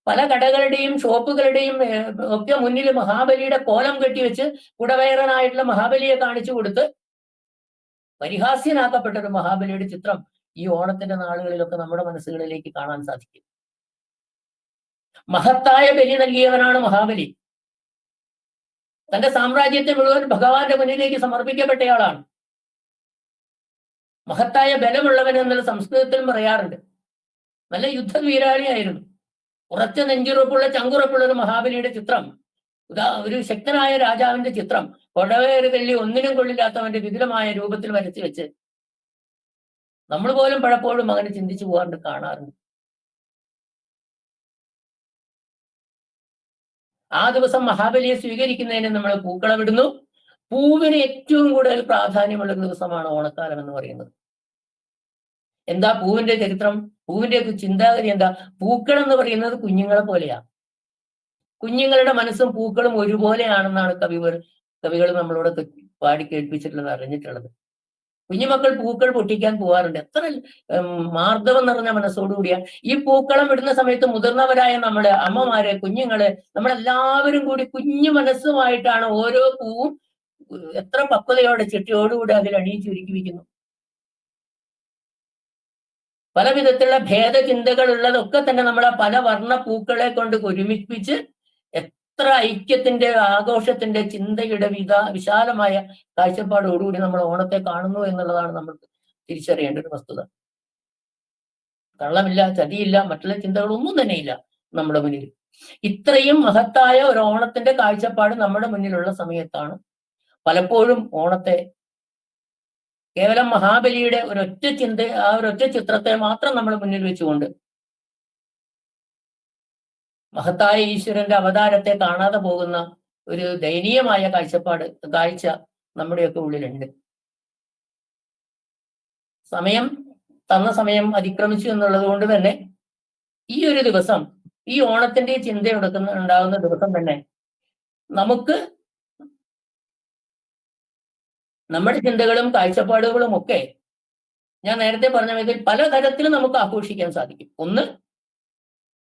പല കടകളുടെയും ഷോപ്പുകളുടെയും ഒക്കെ മുന്നിൽ മഹാബലിയുടെ കോലം കെട്ടിവെച്ച് കുടവയറനായിട്ടുള്ള മഹാബലിയെ കാണിച്ചു കൊടുത്ത് പരിഹാസ്യനാക്കപ്പെട്ട ഒരു മഹാബലിയുടെ ചിത്രം ഈ ഓണത്തിന്റെ നാളുകളിലൊക്കെ നമ്മുടെ മനസ്സുകളിലേക്ക് കാണാൻ സാധിക്കും. മഹത്തായ ബലി നൽകിയവനാണ് മഹാബലി. തന്റെ സാമ്രാജ്യത്തെ മുഴുവൻ ഭഗവാന്റെ മുന്നിലേക്ക് സമർപ്പിക്കപ്പെട്ടയാളാണ്. മഹത്തായ ബലമുള്ളവൻ എന്നുള്ള സംസ്കൃതത്തിലും പറയാറുണ്ട്. നല്ല യുദ്ധവീരാളിയായിരുന്നു. ഉറച്ച നെഞ്ചുറപ്പുള്ള ചങ്കുറപ്പുള്ള ഒരു മഹാബലിയുടെ ചിത്രം, ഒരു ശക്തനായ രാജാവിന്റെ ചിത്രം കൊടവേറ് കല്ലി ഒന്നിനും കൊള്ളില്ലാത്തവന്റെ വിപുലമായ രൂപത്തിൽ വരച്ചു വെച്ച് നമ്മൾ പോലും പലപ്പോഴും അങ്ങനെ ചിന്തിച്ചു പോകാറുണ്ട്, കാണാറുണ്ട്. ആ ദിവസം മഹാബലിയെ സ്വീകരിക്കുന്നതിന് നമ്മൾ പൂക്കളമിടുന്നു. പൂവിന് ഏറ്റവും കൂടുതൽ പ്രാധാന്യമുള്ള ദിവസമാണ് ഓണക്കാലം എന്ന് പറയുന്നത്. എന്താ പൂവിന്റെ ചരിത്രം? പൂവിന്റെ ചിന്താഗതി എന്താ? പൂക്കൾ എന്ന് പറയുന്നത് കുഞ്ഞുങ്ങളെ പോലെയാ. കുഞ്ഞുങ്ങളുടെ മനസ്സും പൂക്കളും ഒരുപോലെയാണെന്നാണ് കവികൾ നമ്മളോട് പാടി കേൾപ്പിച്ചിട്ടുള്ളത്, അറിഞ്ഞിട്ടുള്ളത്. കുഞ്ഞുമക്കൾ പൂക്കൾ പൊട്ടിക്കാൻ പോവാറുണ്ട്. എത്ര മാർദ്ദവം നിറഞ്ഞ മനസ്സോടുകൂടിയാ ഈ പൂക്കളം ഇടുന്ന സമയത്ത് മുതിർന്നവരായ നമ്മള്, അമ്മമാര്, കുഞ്ഞുങ്ങള്, നമ്മളെല്ലാവരും കൂടി കുഞ്ഞു മനസ്സുമായിട്ടാണ് ഓരോ പൂവും എത്ര പക്വതയോടെ ചിട്ടയോടുകൂടി അതിൽ അണിയിച്ചൊരുക്കി വയ്ക്കുന്നു. പല വിധത്തിലുള്ള ഭേദചിന്തകൾ ഉള്ളതൊക്കെ തന്നെ നമ്മളെ പല വർണ്ണ പൂക്കളെ കൊണ്ട് ഒരുമിപ്പിച്ച് എത്ര ഐക്യത്തിന്റെ, ആഘോഷത്തിന്റെ, ചിന്തയുടെ വിശാലമായ കാഴ്ചപ്പാടോടുകൂടി നമ്മൾ ഓണത്തെ കാണുന്നു എന്നുള്ളതാണ് നമ്മൾ തിരിച്ചറിയേണ്ട ഒരു വസ്തുത. കള്ളമില്ല, ചതിയില്ല, മറ്റുള്ള ചിന്തകളൊന്നും തന്നെയില്ല നമ്മുടെ മുന്നിൽ. ഇത്രയും മഹത്തായ ഒരു ഓണത്തിന്റെ കാഴ്ചപ്പാട് നമ്മുടെ മുന്നിലുള്ള സമയത്താണ് പലപ്പോഴും ഓണത്തെ കേവലം മഹാബലിയുടെ ഒരൊറ്റ ചിത്രത്തെ മാത്രം നമ്മൾ മുന്നിൽ വെച്ചുകൊണ്ട് മഹത്തായ ഈശ്വരന്റെ അവതാരത്തെ കാണാതെ പോകുന്ന ഒരു ദയനീയമായ കാഴ്ച നമ്മുടെയൊക്കെ ഉള്ളിലുണ്ട്. തന്ന സമയം അതിക്രമിച്ചു എന്നുള്ളത് കൊണ്ട് തന്നെ ഈ ഒരു ദിവസം, ഈ ഓണത്തിന്റെ ചിന്ത ഉണ്ടാകുന്ന ദിവസം തന്നെ നമുക്ക് നമ്മുടെ ചിന്തകളും കാഴ്ചപ്പാടുകളും ഒക്കെ ഞാൻ നേരത്തെ പറഞ്ഞ വിധത്തിൽ പലതരത്തിലും നമുക്ക് ആഘോഷിക്കാൻ സാധിക്കും. ഒന്ന്,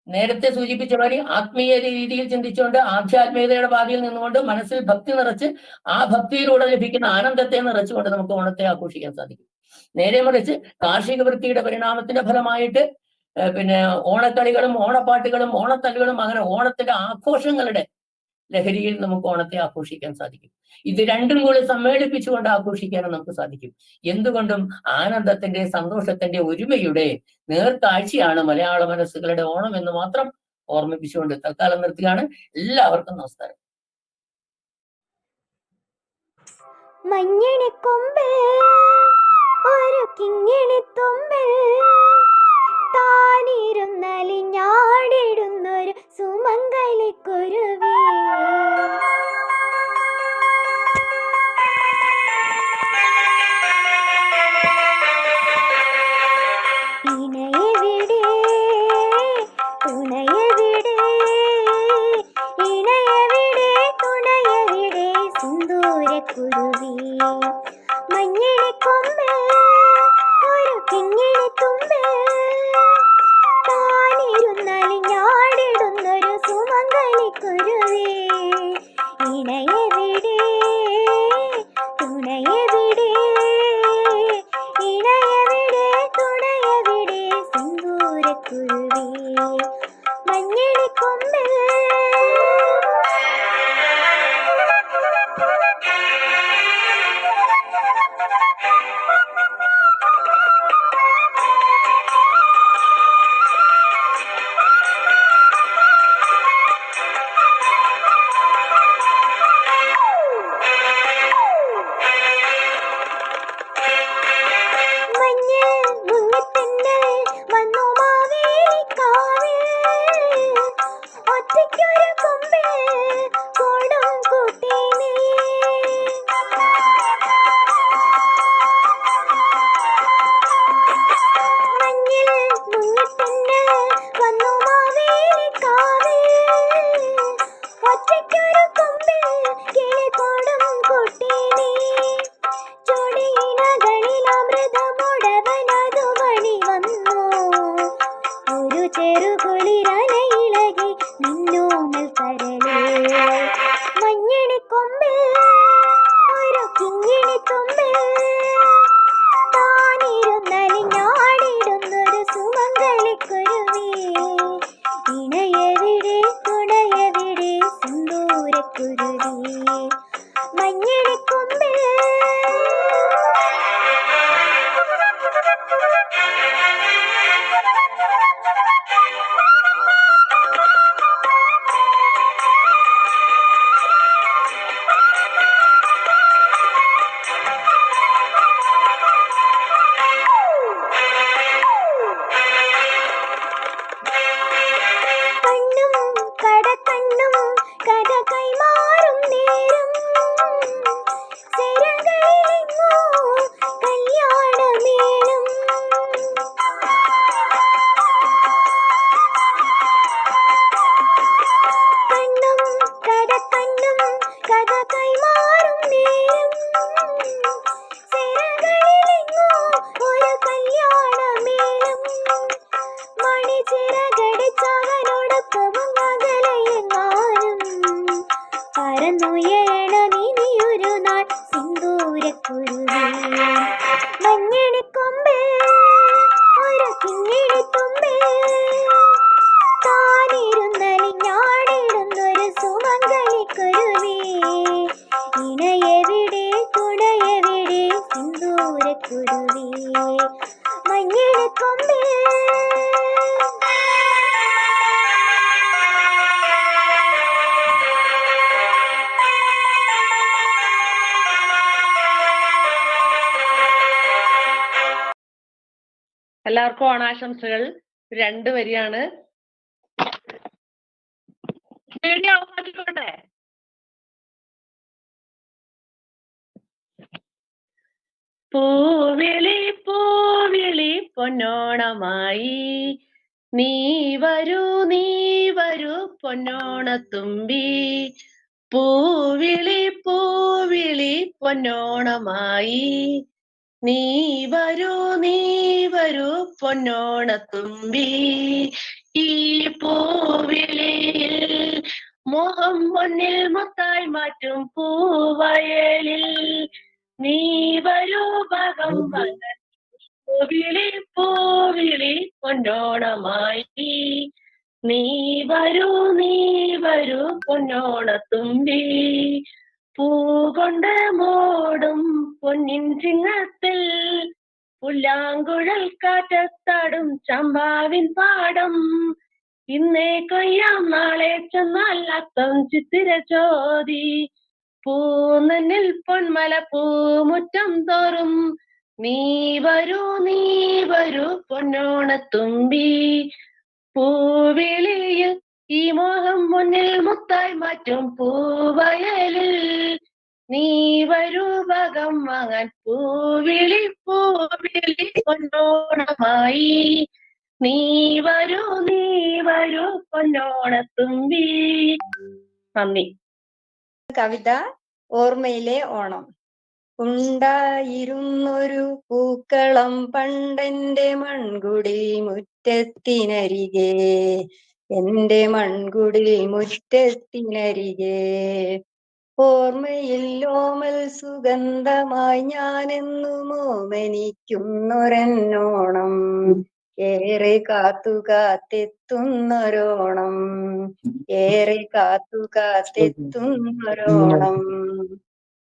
നേരത്തെ സൂചിപ്പിച്ച പോലെ ആത്മീയ രീതിയിൽ ചിന്തിച്ചുകൊണ്ട് ആധ്യാത്മികതയുടെ പാതയിൽ നിന്നുകൊണ്ട് മനസ്സിൽ ഭക്തി നിറച്ച് ആ ഭക്തിയിലൂടെ ലഭിക്കുന്ന ആനന്ദത്തെ നിറച്ചുകൊണ്ട് നമുക്ക് ഓണത്തെ ആഘോഷിക്കാൻ സാധിക്കും. നേരെ മറിച്ച് കാർഷിക വൃത്തിയുടെ പരിണാമത്തിന്റെ ഫലമായിട്ട് പിന്നെ ഓണക്കളികളും ഓണപ്പാട്ടുകളും ഓണത്തല്ലുകളും അങ്ങനെ ഓണത്തിന്റെ ആഘോഷങ്ങളുടെ ലഹരിയിൽ നമുക്ക് ഓണത്തെ ആഘോഷിക്കാൻ സാധിക്കും. ഇത് രണ്ടും കൂടി സമ്മേളിപ്പിച്ചുകൊണ്ട് ആഘോഷിക്കാനും നമുക്ക് സാധിക്കും. എന്തുകൊണ്ടും ആനന്ദത്തിന്റെ, സന്തോഷത്തിന്റെ, ഒരുമയുടെ നേർക്കാഴ്ചയാണ് മലയാള മനസ്സുകളുടെ ഓണം എന്ന് മാത്രം ഓർമ്മിപ്പിച്ചുകൊണ്ട് തൽക്കാലം നിർത്തുകയാണ്. എല്ലാവർക്കും നമസ്കാരം. മഞ്ഞണിക്കൊമ്പിൽ ഒരു കിങ്ങിണിത്തുമ്പിൽ താനിരുന്നലിഞ്ഞാടിടുന്നൊരു സുമംഗലിക്കുരുവി. ഇണയെവിടെ തുണയെവിടെ, ഇണയെവിടെ തുണയെവിടെ സിന്ദൂരക്കുരുവി. മഞ്ഞണിക്കൊമ്പിൽ ഒരു കിങ്ങിണിത്തുമ്പിൽ താനിരുന്നലിഞ്ഞാടിടുന്നൊരു സുമംഗലിക്കുരുവി. ഇണയെവിടെ തുണയെവിടെ, ഇണയെവിടെ തുണയെവിടെ സിന്ദൂരക്കുരുവി. മഞ്ഞണിക്കൊമ്പിൽ ചെറുകുളിരലയിളകി നിന്നോമൽ കരളേ. മഞ്ഞണിക്കൊമ്പിൽ ഒരു കിങ്ങിണിത്തുമ്പിൽ താനിരുന്നലിഞ്ഞാടിടുന്നൊരു സുമംഗലിക്കുരുവി. ഇണയെവിടെ തുണയെവിടെ സിന്ദൂരക്കുരുവി. മഞ്ഞണിക്കൊമ്പിൽ കഥ കൈമാറും നേരം സിരകളിലെങ്ങോ കല്യാണമേളം. കണ്ണും കടക്കണ്ണും കഥ കൈമാറും നേരം സിരകളിലെങ്ങോ ഒരു കല്യാണമേളം. മണിച്ചിറകടിച്ചവനോടൊപ്പവും അകലെയെങ്ങാനും പറന്നുയരണമിനിയൊരു നാൾ സിന്ദൂരക്കുരുവി. മഞ്ഞണിക്കൊമ്പിൽ ഒരു കിങ്ങിണിത്തുമ്പിൽ താനിരുന്നലിഞ്ഞാടിടുന്നൊരു സുമംഗലിക്കുരുവി. ഇണയെവിടെ തുണയെവിടെ സിന്ദൂരക്കുരുവി. മഞ്ഞണിക്കൊമ്പിൽ എല്ലാവർക്കും ഓണാശംസകൾ. 2 വരിയാണ്. മാറ്റിക്കോട്ടെ. പൂവിളി പൂവിളി പൊന്നോണമായി നീ വരൂ പൊന്നോണത്തുമ്പി. പൂവിളി പൂവിളി പൊന്നോണമായി നീ വരൂ പൊന്നോണത്തുമ്പി. ഈ പൂവിളിയിൽ മോഹം പൊന്നിൽ മുത്തായി മാറ്റും പൂവയലിൽ നീ വരൂ ഭാഗം പൂവിളി പൂവിളി പൊന്നോണമായി നീ വരൂ പൊന്നോണത്തുമ്പി പൂ കൊണ്ട് മൂടും പൊന്നിൻ ചിങ്ങത്തിൽ പുല്ലാങ്കുഴൽ കാറ്റത്താടും ചമ്പാവിൻ പാടം ഇന്നേ കൊയ്യാം നാളെ ചെന്നാൽ അത്തം ചിത്തിര ചോതി പൂന്നന്നിൽ പൊന്മല പൂമുറ്റം തോറും നീ വരൂ പൊന്നോണത്തുമ്പി പൂവിളിയിൽ ഈ മോഹം മുന്നിൽ മുത്തായി മാറ്റും പൂവയലിൽ നീ വരൂ ഭാഗം വാങ്ങാൻ പൂവിളി പൊന്നോണമായി നീ വരൂ പൊന്നോണത്തുമ്പി. നന്ദി. കവിത ഓർമ്മയിലെ ഓണം. ഉണ്ടായിരുന്നൊരു പൂക്കളം പണ്ടെന്റെ മൺകുടിൽ മുറ്റത്തിനരികെ, എന്റെ മൺകുടിൽ മുറ്റത്തിനരികെ. ഓർമ്മയിൽ ഓമൽ സുഗന്ധമായി ഞാനെന്നും ഓമനിക്കുന്നൊരെന്നോണം, ഏറെ കാത്തുകാത്തെത്തുന്നൊരോണം, ഏറെ കാത്തുകാത്തെത്തുന്നൊരോണം.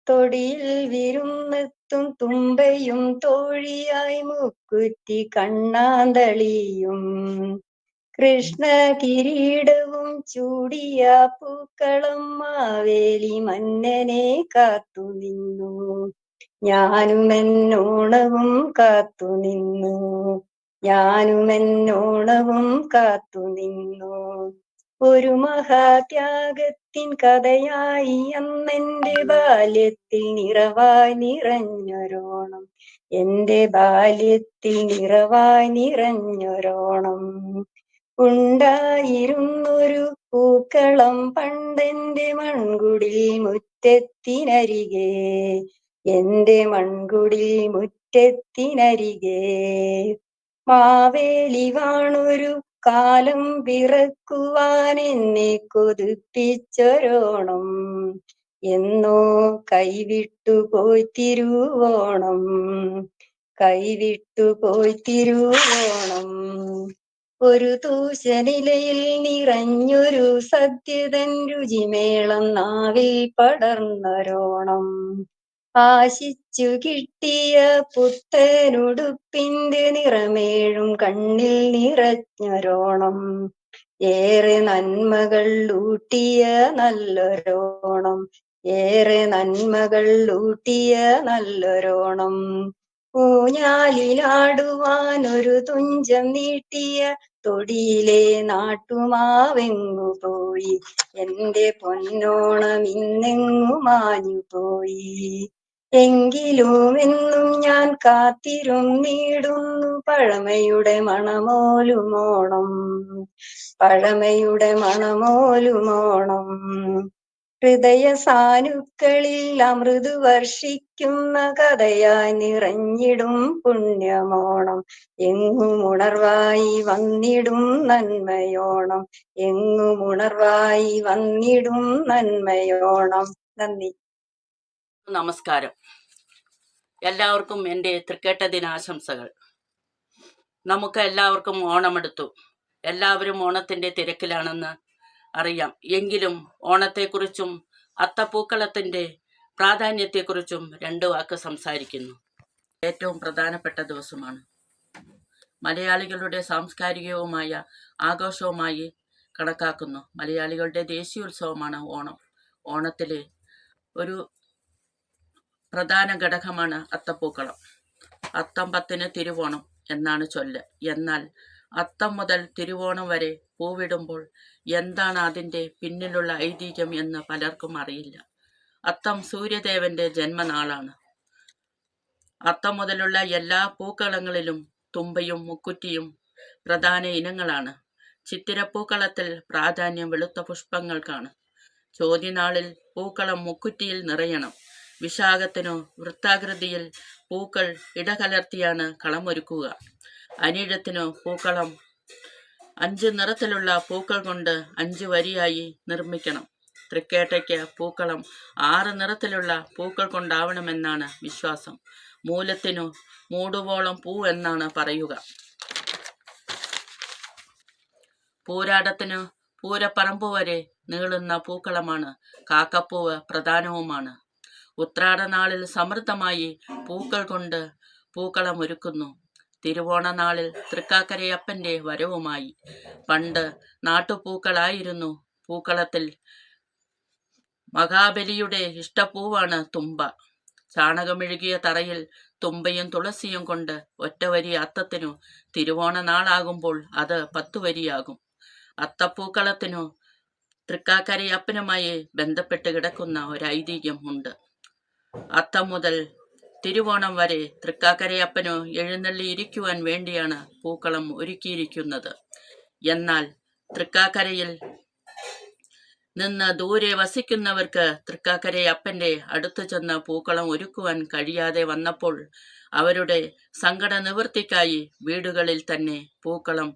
തൊടിയിൽ വിരുന്നെത്തും തുമ്പയും തോഴിയായി മുക്കുറ്റി കണ്ണാന്തളിയും കൃഷ്ണ കിരീടവും ചൂടിയ പൂക്കളം മാവേലി മന്നനെ കാത്തുനിന്നു. ഞാനുമെന്നോണവും കാത്തുനിന്നു, ഞാനുമെന്നോണവും കാത്തുനിന്നു. ഒരു മഹാത്യാഗത്തിൻ കഥയായി അന്നെന്റെ ബാല്യത്തിൽ നിറവായി നിറഞ്ഞൊരോണം, എന്റെ ബാല്യത്തിൽ നിറവായി നിറഞ്ഞൊരോണം. ഉണ്ടായിരുന്നൊരു പൂക്കളം പണ്ടെന്റെ മൺകുടിൽ മുറ്റത്തിനരികെ, എന്റെ മൺകുടിൽ മുറ്റത്തിനരികെ. മാവേലി വാണൊരു കാലം പിറക്കുവാൻ എന്നെ കൊതിപ്പിച്ചൊരോണം, എന്നോ കൈവിട്ടുപോയി തിരുവോണം, കൈവിട്ടുപോയി തിരുവോണം. ഒരു തൂശനിലയിൽ നിറഞ്ഞൊരു സദ്യതൻ രുചിമേളം നാവിൽ പടർന്നൊരോണം, ആശിച്ചു കിട്ടിയ പുത്തനുടുപ്പിന്റെ നിറമേഴും കണ്ണിൽ നിറഞ്ഞൊരോണം, ഏറെ നന്മകൾ ഊട്ടിയ നല്ലൊരോണം, ഏറെ നന്മകൾ ഊട്ടിയ നല്ലൊരോണം. ഊഞ്ഞാലിലാടുവാൻ ഒരു തുഞ്ചം നീട്ടിയ തൊടിയിലെ നാട്ടുമാവെങ്ങു പോയി, എന്റെ പൊന്നോണം ഇന്നെങ്ങു മാഞ്ഞുപോയി. എങ്കിലും എന്നും ഞാൻ കാത്തിരുന്നിടുന്നു പഴമയുടെ മണമോലുമോണം, പഴമയുടെ മണമോലുമോണം. ഹൃദയ സാനുക്കളിൽ അമൃത് വർഷിക്കുന്ന കഥയായി നിറഞ്ഞിടും പുണ്യമോണം, എങ്ങും ഉണർവായി വന്നിടും നന്മയോണം, എങ്ങും ഉണർവായി വന്നിടും നന്മയോണം. നന്ദി. നമസ്കാരം. എല്ലാവർക്കും എൻ്റെ തൃക്കേട്ട ദിനാശംസകൾ. നമുക്ക് എല്ലാവർക്കും ഓണമെടുത്തു. എല്ലാവരും ഓണത്തിൻ്റെ തിരക്കിലാണെന്ന് അറിയാം. എങ്കിലും ഓണത്തെക്കുറിച്ചും അത്തപ്പൂക്കളത്തിൻ്റെ പ്രാധാന്യത്തെക്കുറിച്ചും 2 വാക്ക് സംസാരിക്കുന്നു. ഏറ്റവും പ്രധാനപ്പെട്ട ദിവസമാണ്. മലയാളികളുടെ സാംസ്കാരികവുമായ ആഘോഷവുമായി കണക്കാക്കുന്നു. മലയാളികളുടെ ദേശീയോത്സവമാണ് ഓണം. ഓണത്തിലെ ഒരു പ്രധാന ഘടകമാണ് അത്തപ്പൂക്കളം. അത്തം 10-ന് തിരുവോണം എന്നാണ് ചൊല്ല്. എന്നാൽ അത്തം മുതൽ തിരുവോണം വരെ പൂവിടുമ്പോൾ എന്താണ് അതിൻ്റെ പിന്നിലുള്ള ഐതിഹ്യം എന്ന് പലർക്കും അറിയില്ല. അത്തം സൂര്യദേവന്റെ ജന്മനാളാണ്. അത്തം മുതലുള്ള എല്ലാ പൂക്കളങ്ങളിലും തുമ്പയും മുക്കുറ്റിയും പ്രധാന ഇനങ്ങളാണ്. ചിത്തിരപ്പൂക്കളത്തിൽ പ്രാധാന്യം വെളുത്ത പുഷ്പങ്ങൾക്കാണ്. ചോതിനാളിൽ പൂക്കളം മുക്കുറ്റിയിൽ നിറയണം. വിശാഖത്തിനു വൃത്താകൃതിയിൽ പൂക്കൾ ഇടകലർത്തിയാണ് കളമൊരുക്കുക. അനിഴത്തിനു പൂക്കളം 5 നിറത്തിലുള്ള പൂക്കൾ കൊണ്ട് 5 വരിയായി നിർമ്മിക്കണം. തൃക്കേട്ടയ്ക്ക് പൂക്കളം 6 നിറത്തിലുള്ള പൂക്കൾ കൊണ്ടാവണമെന്നാണ് വിശ്വാസം. മൂലത്തിനു മൂടുവോളം പൂ എന്നാണ് പറയുക. പൂരാടത്തിനു പൂരപ്പറമ്പ് വരെ നീളുന്ന പൂക്കളമാണ്. കാക്കപ്പൂവ് പ്രധാനവുമാണ്. ഉത്രാട നാളിൽ സമൃദ്ധമായി പൂക്കൾ കൊണ്ട് പൂക്കളം ഒരുക്കുന്നു. തിരുവോണ നാളിൽ തൃക്കാക്കരയപ്പന്റെ വരവുമായി. പണ്ട് നാട്ടുപൂക്കളായിരുന്നു പൂക്കളത്തിൽ. മഹാബലിയുടെ ഇഷ്ടപ്പൂവാണ് തുമ്പ. ചാണകമെഴുകിയ തറയിൽ തുമ്പയും തുളസിയും കൊണ്ട് ഒറ്റവരി അത്തത്തിനു തിരുവോണ നാളാകുമ്പോൾ അത് 10 വരിയാകും. അത്തപ്പൂക്കളത്തിനു തൃക്കാക്കരയപ്പനുമായി ബന്ധപ്പെട്ട് കിടക്കുന്ന ഒരു ഐതിഹ്യം ഉണ്ട്. അത്തം മുതൽ തിരുവോണം വരെ തൃക്കാക്കരയപ്പനു എഴുന്നള്ളി ഇരിക്കുവാൻ വേണ്ടിയാണ് പൂക്കളം ഒരുക്കിയിരിക്കുന്നത്. എന്നാൽ തൃക്കാക്കരയിൽ നിന്ന് ദൂരെ വസിക്കുന്നവർക്ക് തൃക്കാക്കരയപ്പന്റെ അടുത്തു ചെന്ന് പൂക്കളം ഒരുക്കുവാൻ കഴിയാതെ വന്നപ്പോൾ അവരുടെ സങ്കട നിവൃത്തിക്കായി വീടുകളിൽ തന്നെ പൂക്കളം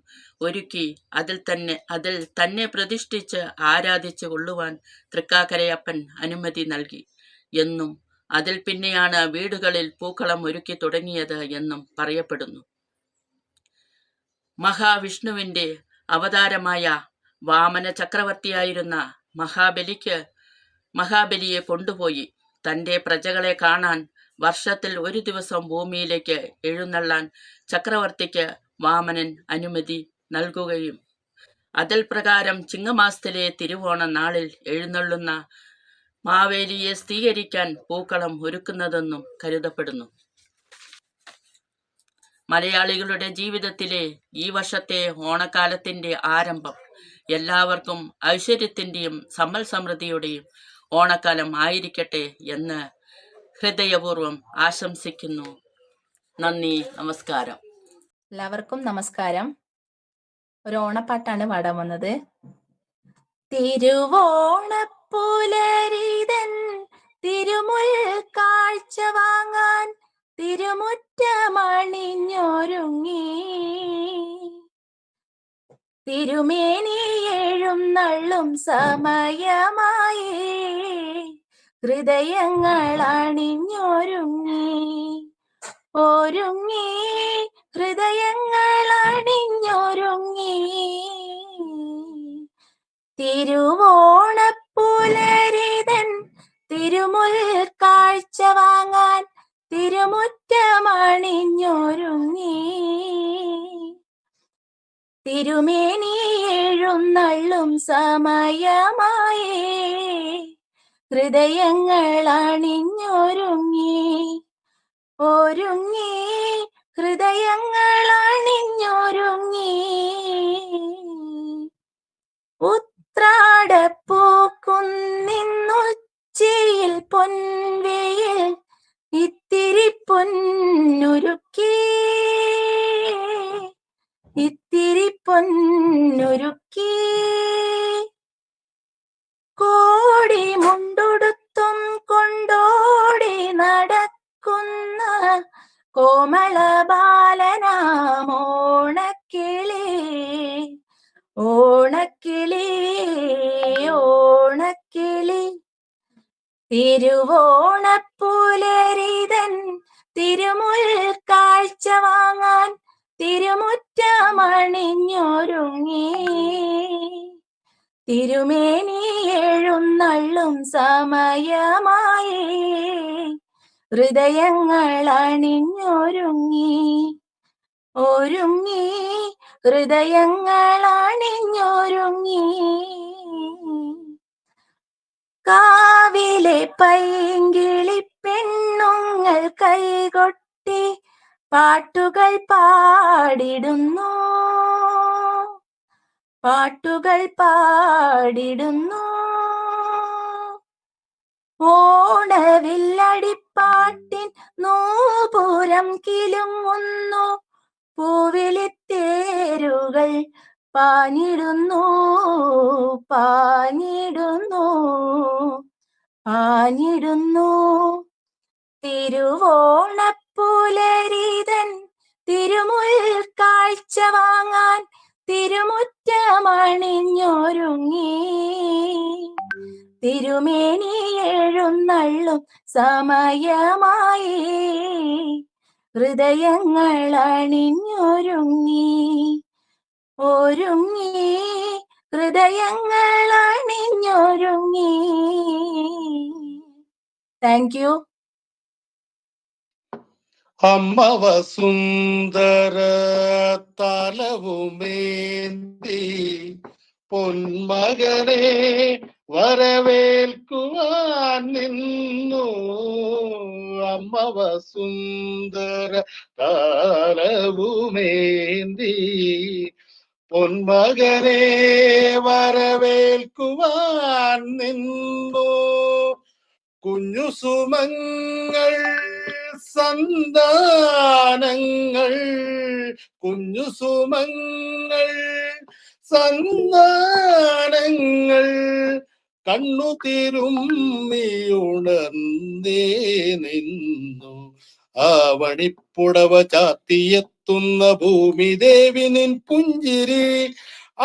ഒരുക്കി അതിൽ തന്നെ പ്രതിഷ്ഠിച്ച് ആരാധിച്ചു കൊള്ളുവാൻ തൃക്കാക്കരയപ്പൻ അനുമതി നൽകി എന്നും അതിൽ പിന്നെയാണ് വീടുകളിൽ പൂക്കളം ഒരുക്കി തുടങ്ങിയത് എന്നും പറയപ്പെടുന്നു. മഹാവിഷ്ണുവിന്റെ അവതാരമായ വാമന ചക്രവർത്തിയായിരുന്ന മഹാബലിയെ കൊണ്ടുപോയി തന്റെ പ്രജകളെ കാണാൻ വർഷത്തിൽ ഒരു ദിവസം ഭൂമിയിലേക്ക് എഴുന്നള്ളാൻ ചക്രവർത്തിക്ക് വാമനൻ അനുമതി നൽകുകയും അതിൽ പ്രകാരം ചിങ്ങമാസത്തിലെ തിരുവോണ നാളിൽ എഴുന്നള്ളുന്ന മാവേലിയെ സ്വീകരിക്കാൻ പൂക്കളം ഒരുക്കുന്നതെന്നും കരുതപ്പെടുന്നു. മലയാളികളുടെ ജീവിതത്തിലെ ഈ വർഷത്തെ ഓണക്കാലത്തിന്റെ ആരംഭം എല്ലാവർക്കും ഐശ്വര്യത്തിന്റെയും സമ്പൽ സമൃദ്ധിയുടെയും ഓണക്കാലം ആയിരിക്കട്ടെ എന്ന് ഹൃദയപൂർവ്വം ആശംസിക്കുന്നു. നന്ദി, നമസ്കാരം. എല്ലാവർക്കും നമസ്കാരം. ഒരു ഓണപ്പാട്ടാണ് പാടാൻ വന്നത്. തിരുവോണപ്പുലരിതൻ തിരുമുൽ കാഴ്ച വാങ്ങാൻ തിരുമുറ്റമണിഞ്ഞൊരുങ്ങി തിരുമേനി എഴുന്നള്ളും സമയമായി ഹൃദയങ്ങൾ അണിഞ്ഞൊരുങ്ങി ഹൃദയങ്ങൾ അണിഞ്ഞൊരുങ്ങി തിരുവോണപ്പുലരിതൻ തിരുമുൽ കാഴ്ച വാങ്ങാൻ തിരുമുറ്റമണിഞ്ഞൊരുങ്ങി തിരുമേനി എഴുന്നള്ളും സമയമായി ഹൃദയങ്ങൾ അണിഞ്ഞൊരുങ്ങി ഹൃദയങ്ങൾ അണിഞ്ഞൊരുങ്ങി ഉത്രാടപ്പൂക്കുന്നിന്നുച്ചിയിൽ പൊൻവെയിൽ ഇത്തിരി പൊന്നുരുക്കി കോടി മുണ്ടുടുത്തും കൊണ്ടോടി നടക്കുന്ന കോമള ബാലനാമോണക്കിളി തിരുവോണപ്പുലരിതൻ തിരുമുൽ കാഴ്ച വാങ്ങാൻ തിരുമുറ്റമണിഞ്ഞൊരുങ്ങി തിരുമേനി എഴുന്നള്ളും സമയമായി ഹൃദയങ്ങൾ അണിഞ്ഞൊരുങ്ങി ഹൃദയങ്ങൾ അണിഞ്ഞൊരുങ്ങി കാവിലെ പൈങ്കിളി പെണ്ണുങ്ങൾ കൈകൊട്ടി പാട്ടുകൾ പാടിടുന്നു ഓണവില്ലടിപ്പാട്ടിൻ നൂപുരം കിലുങ്ങുന്നു പൂവിളിത്തേരുകൾ പാഞ്ഞിടുന്നു തിരുവോണപ്പുലരിതൻ തിരുമുൽ കാഴ്ച വാങ്ങാൻ തിരുമുറ്റമണിഞ്ഞൊരുങ്ങി തിരുമേനി എഴുന്നള്ളും സമയമായി. ഹൃദയങ്ങൾ അണിഞ്ഞൊരുങ്ങി ഒരുങ്ങി, ഹൃദയങ്ങൾ അണിഞ്ഞൊരുങ്ങി. Thank you. അമ്മ വസുന്ധര തലവുമേന്തി പൊന്മകനെ വരവേൽക്കുവാൻ നിന്നു. അമ്മ വസുന്ധര തലവുമേന്തി പൊന്മകനെ വരവേൽക്കുവാൻ നിന്നു. കുഞ്ഞു സുമങ്ങൾ സന്താനങ്ങൾ, കുഞ്ഞു സുമങ്ങൾ സന്താനങ്ങൾ കണ്ണു തിരുമ്മിയുണർന്നേ നിന്നു. ആവണിപ്പുടവ ചാത്തിയെത്തുന്ന ഭൂമിദേവി നിൻ പുഞ്ചിരി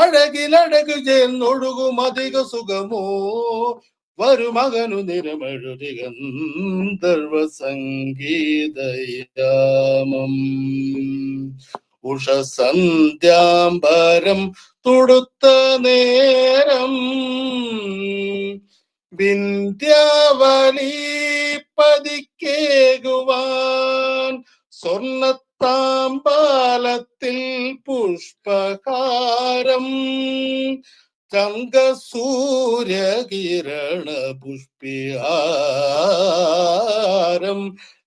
അഴകിലഴകു ചേർന്നൊഴുകും അധിക സുഖമോ. വരുമകനു നിരമെഴുതി ഗന്ധർവ സംഗീതയാമം. ഉഷസന്ധ്യാംബരം തുടുത്ത നേരം വിന്ധ്യാവലി പതിക്കേകുവാൻ സ്വർണത്താമ്പാലത്തിൽ പുഷ്പഹാരം ചങ്കസൂര്യകിരണ പുഷ്പിഹാരം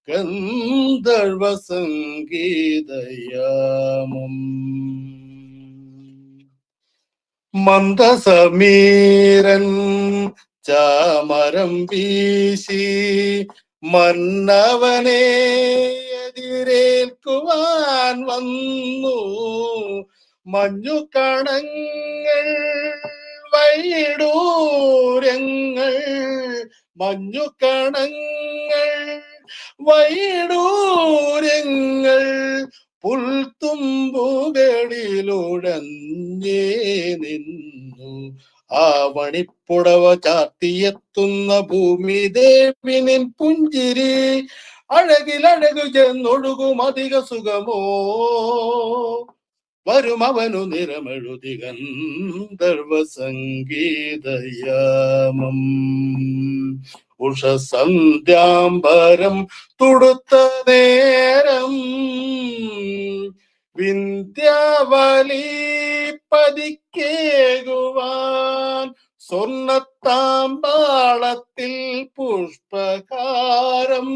ഗന്ധർവ സംഗീതയാമം. മന്ദസമീരൻ ചാമരം വീശി മന്നവനെ എതിരേൽക്കുവാൻ വന്നു. മഞ്ഞുകണങ്ങൾ വൈഡൂര്യങ്ങൾ, മഞ്ഞുകണങ്ങൾ വൈഡൂര്യങ്ങൾ പുൽത്തുമ്പുകളിലുടഞ്ഞേ നിന്നു. ആവണിപ്പുടവ ചാത്തിയെത്തുന്ന ഭൂമിദേവി നിൻ പുഞ്ചിരി അഴകിലഴകു ചെന്നൊഴുകും അധിക സുഖമോ. വരുമവനു നിരമെഴുതി ഗന്ധർവ സംഗീതയാമം. ഉഷസന്ധ്യാംബരം തുടുത്ത നേരം വിന്ധ്യാവലി പതിക്കേകുവാൻ സ്വർണത്താമ്പാളത്തിൽ പുഷ്പഹാരം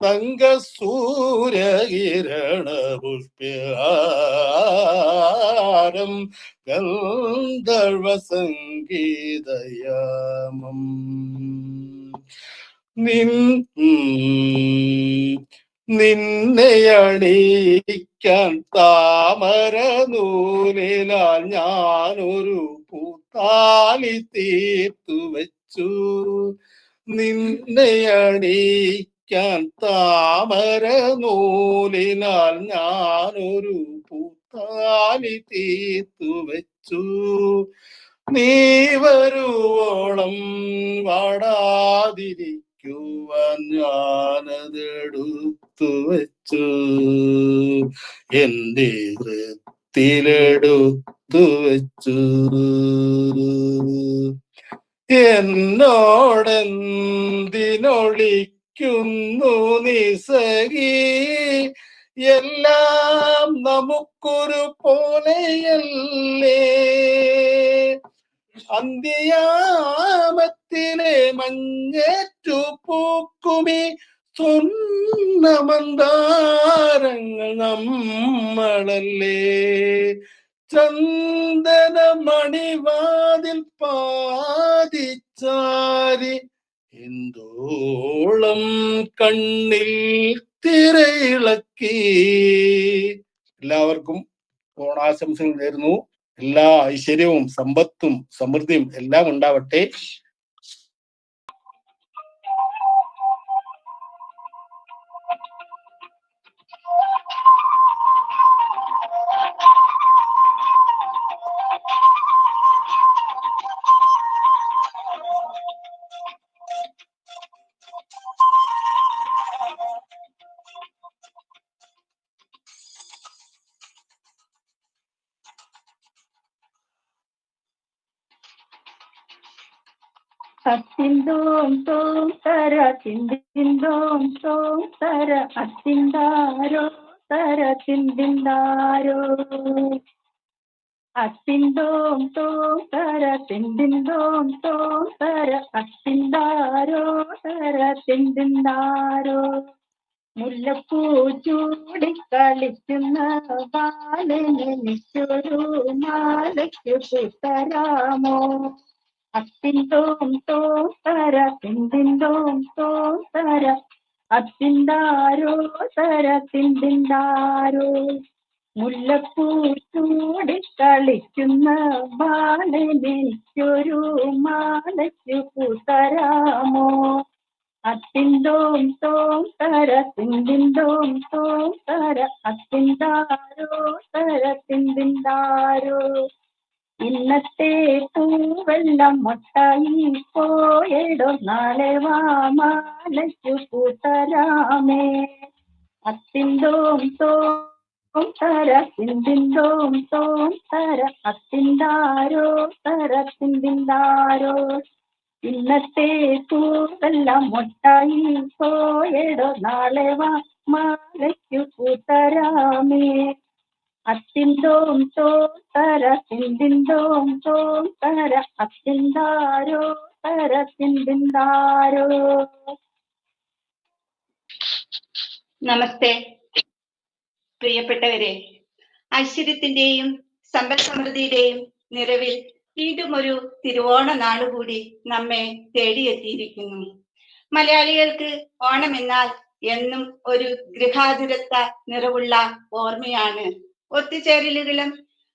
തങ്കസൂര്യകിരണ പുഷ്പഹാരം ഗന്ധർവ സംഗീതയാമം. നിന്നെ അണിയിക്കാൻ താമര നൂലിനാൽ ഞാനൊരു പൂത്താലി തീർത്തു വെച്ചു. നിന്നെ അണിയിക്കാൻ താമര നൂലിനാൽ ഞാനൊരു പൂത്താലി തീർത്തു വെച്ചു. നീ വരുവോളം വാടാതിരിക്കുവാൻ ഞാനതെടുത്തു വെച്ചു. എന്റെ ഹൃത്തിലെടുത്തു വെച്ചു. എന്നോടെന്തിനൊളിക്കുന്നു നീ സഖി, എല്ലാം നമുക്കൊരു പോലെയല്ലേ. അന്ത്യയാമത്തിലെ മഞ്ഞേറ്റു പൂക്കുമി സ്വർണ്ണമന്ദാരങ്ങൾ നമ്മളല്ലേ. ചന്ദനമണിവാതിൽ പാതിച്ചാരി എന്തോളം കണ്ണിൽ തിരയിളക്കി. എല്ലാവർക്കും ഓണാശംസകൾ നേരുന്നു. എല്ലാ ഐശ്വര്യവും സമ്പത്തും സമൃദ്ധിയും എല്ലാം ഉണ്ടാവട്ടെ. അത്തിന്തോം തോം തര തിന്തിന്തോം തോം തര അത്തിന്താരോ തര തിന്തിന്താരോ അത്തിന്തോം തോം തര തിന്തിന്തോം തോം തര അത്തിന്താരോ തര തിന്തിന്താരോ മുല്ലപ്പൂ ചൂടിക്കളിക്കുന്ന ബാലനെനിക്കൊരു മാലയ്ക്കു തരാമോ അത്തിന്തോം തോം തര തിന്തിന്തോം തോം തര അത്തിന്താരോ തര തിന്തിന്താരോ മുല്ലപ്പൂ ചൂടിക്കളിക്കുന്ന ബാലനെനിക്കൊരു മാലയ്ക്കു തരാമോ അത്തിന്തോം തോം തര തിന്തിന്തോം തോം തര അത്തിന്താരോ തര തിന്തിന്താരോ ഇന്നത്തെ പൂവെല്ലാം മൊട്ടായി പോയടോ നാളെ വാ മാലയ്ക്കു തരാമേ അത്തിന്തോം തോം തര തിന്തിന്തോം തോം തര അത്തിന്താരോ തര തിന്തിന്താരോ ഇന്നത്തെ പൂവെല്ലാം മൊട്ടായി പോയടോ നാളെ വാ മാലയ്ക്കു തരാമേ അത്തിന്തോം തോം തര തിന്തിന്തോം തോം തര അത്തിന്താരോ തര തിന്തിന്താരോ. നമസ്തേ പ്രിയപ്പെട്ടവരെ, ഐശ്വര്യത്തിന്റെയും സമ്പൽ സമൃദ്ധിയുടെയും നിറവിൽ വീണ്ടും ഒരു തിരുവോണ നാളുകൂടി നമ്മെ തേടിയെത്തിയിരിക്കുന്നു. മലയാളികൾക്ക് ഓണം എന്നാൽ എന്നും ഒരു ഗൃഹാതുരത്വ നിറവുള്ള ഓർമ്മയാണ്. ഒത്തുചേരലുകളും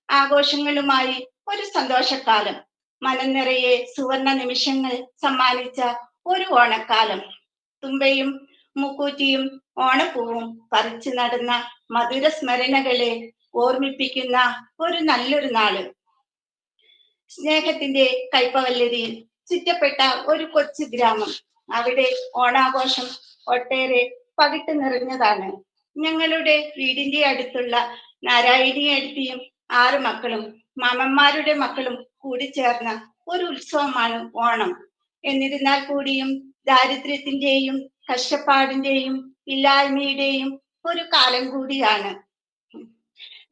ആഘോഷങ്ങളുമായി ഒരു സന്തോഷക്കാലം, മനം നിറയെ സുവർണ നിമിഷങ്ങൾ സമ്മാനിച്ച ഒരു ഓണക്കാലം. തുമ്പയും മുക്കൂറ്റിയും ഓണപ്പൂവും പറിച്ചു നടന്ന മധുര സ്മരണകളെ ഓർമ്മിപ്പിക്കുന്ന ഒരു നല്ലൊരു നാള്. സ്നേഹത്തിന്റെ കൈപ്പവല്ലരിയിൽ ചുറ്റപ്പെട്ട ഒരു കൊച്ചു ഗ്രാമം. അവിടെ ഓണാഘോഷം ഒട്ടേറെ പകിട്ട് നിറഞ്ഞതാണ്. ഞങ്ങളുടെ വീടിന്റെ അടുത്തുള്ള നാരായണി അടുത്തിയും 6 മക്കളും മാമന്മാരുടെ മക്കളും കൂടി ചേർന്ന ഒരു ഉത്സവമാണ് ഓണം. എന്നിരുന്നാൽ കൂടിയും ദാരിദ്ര്യത്തിന്റെയും കഷ്ടപ്പാടിന്റെയും ഇല്ലായ്മയുടെയും ഒരു കാലം കൂടിയാണ്.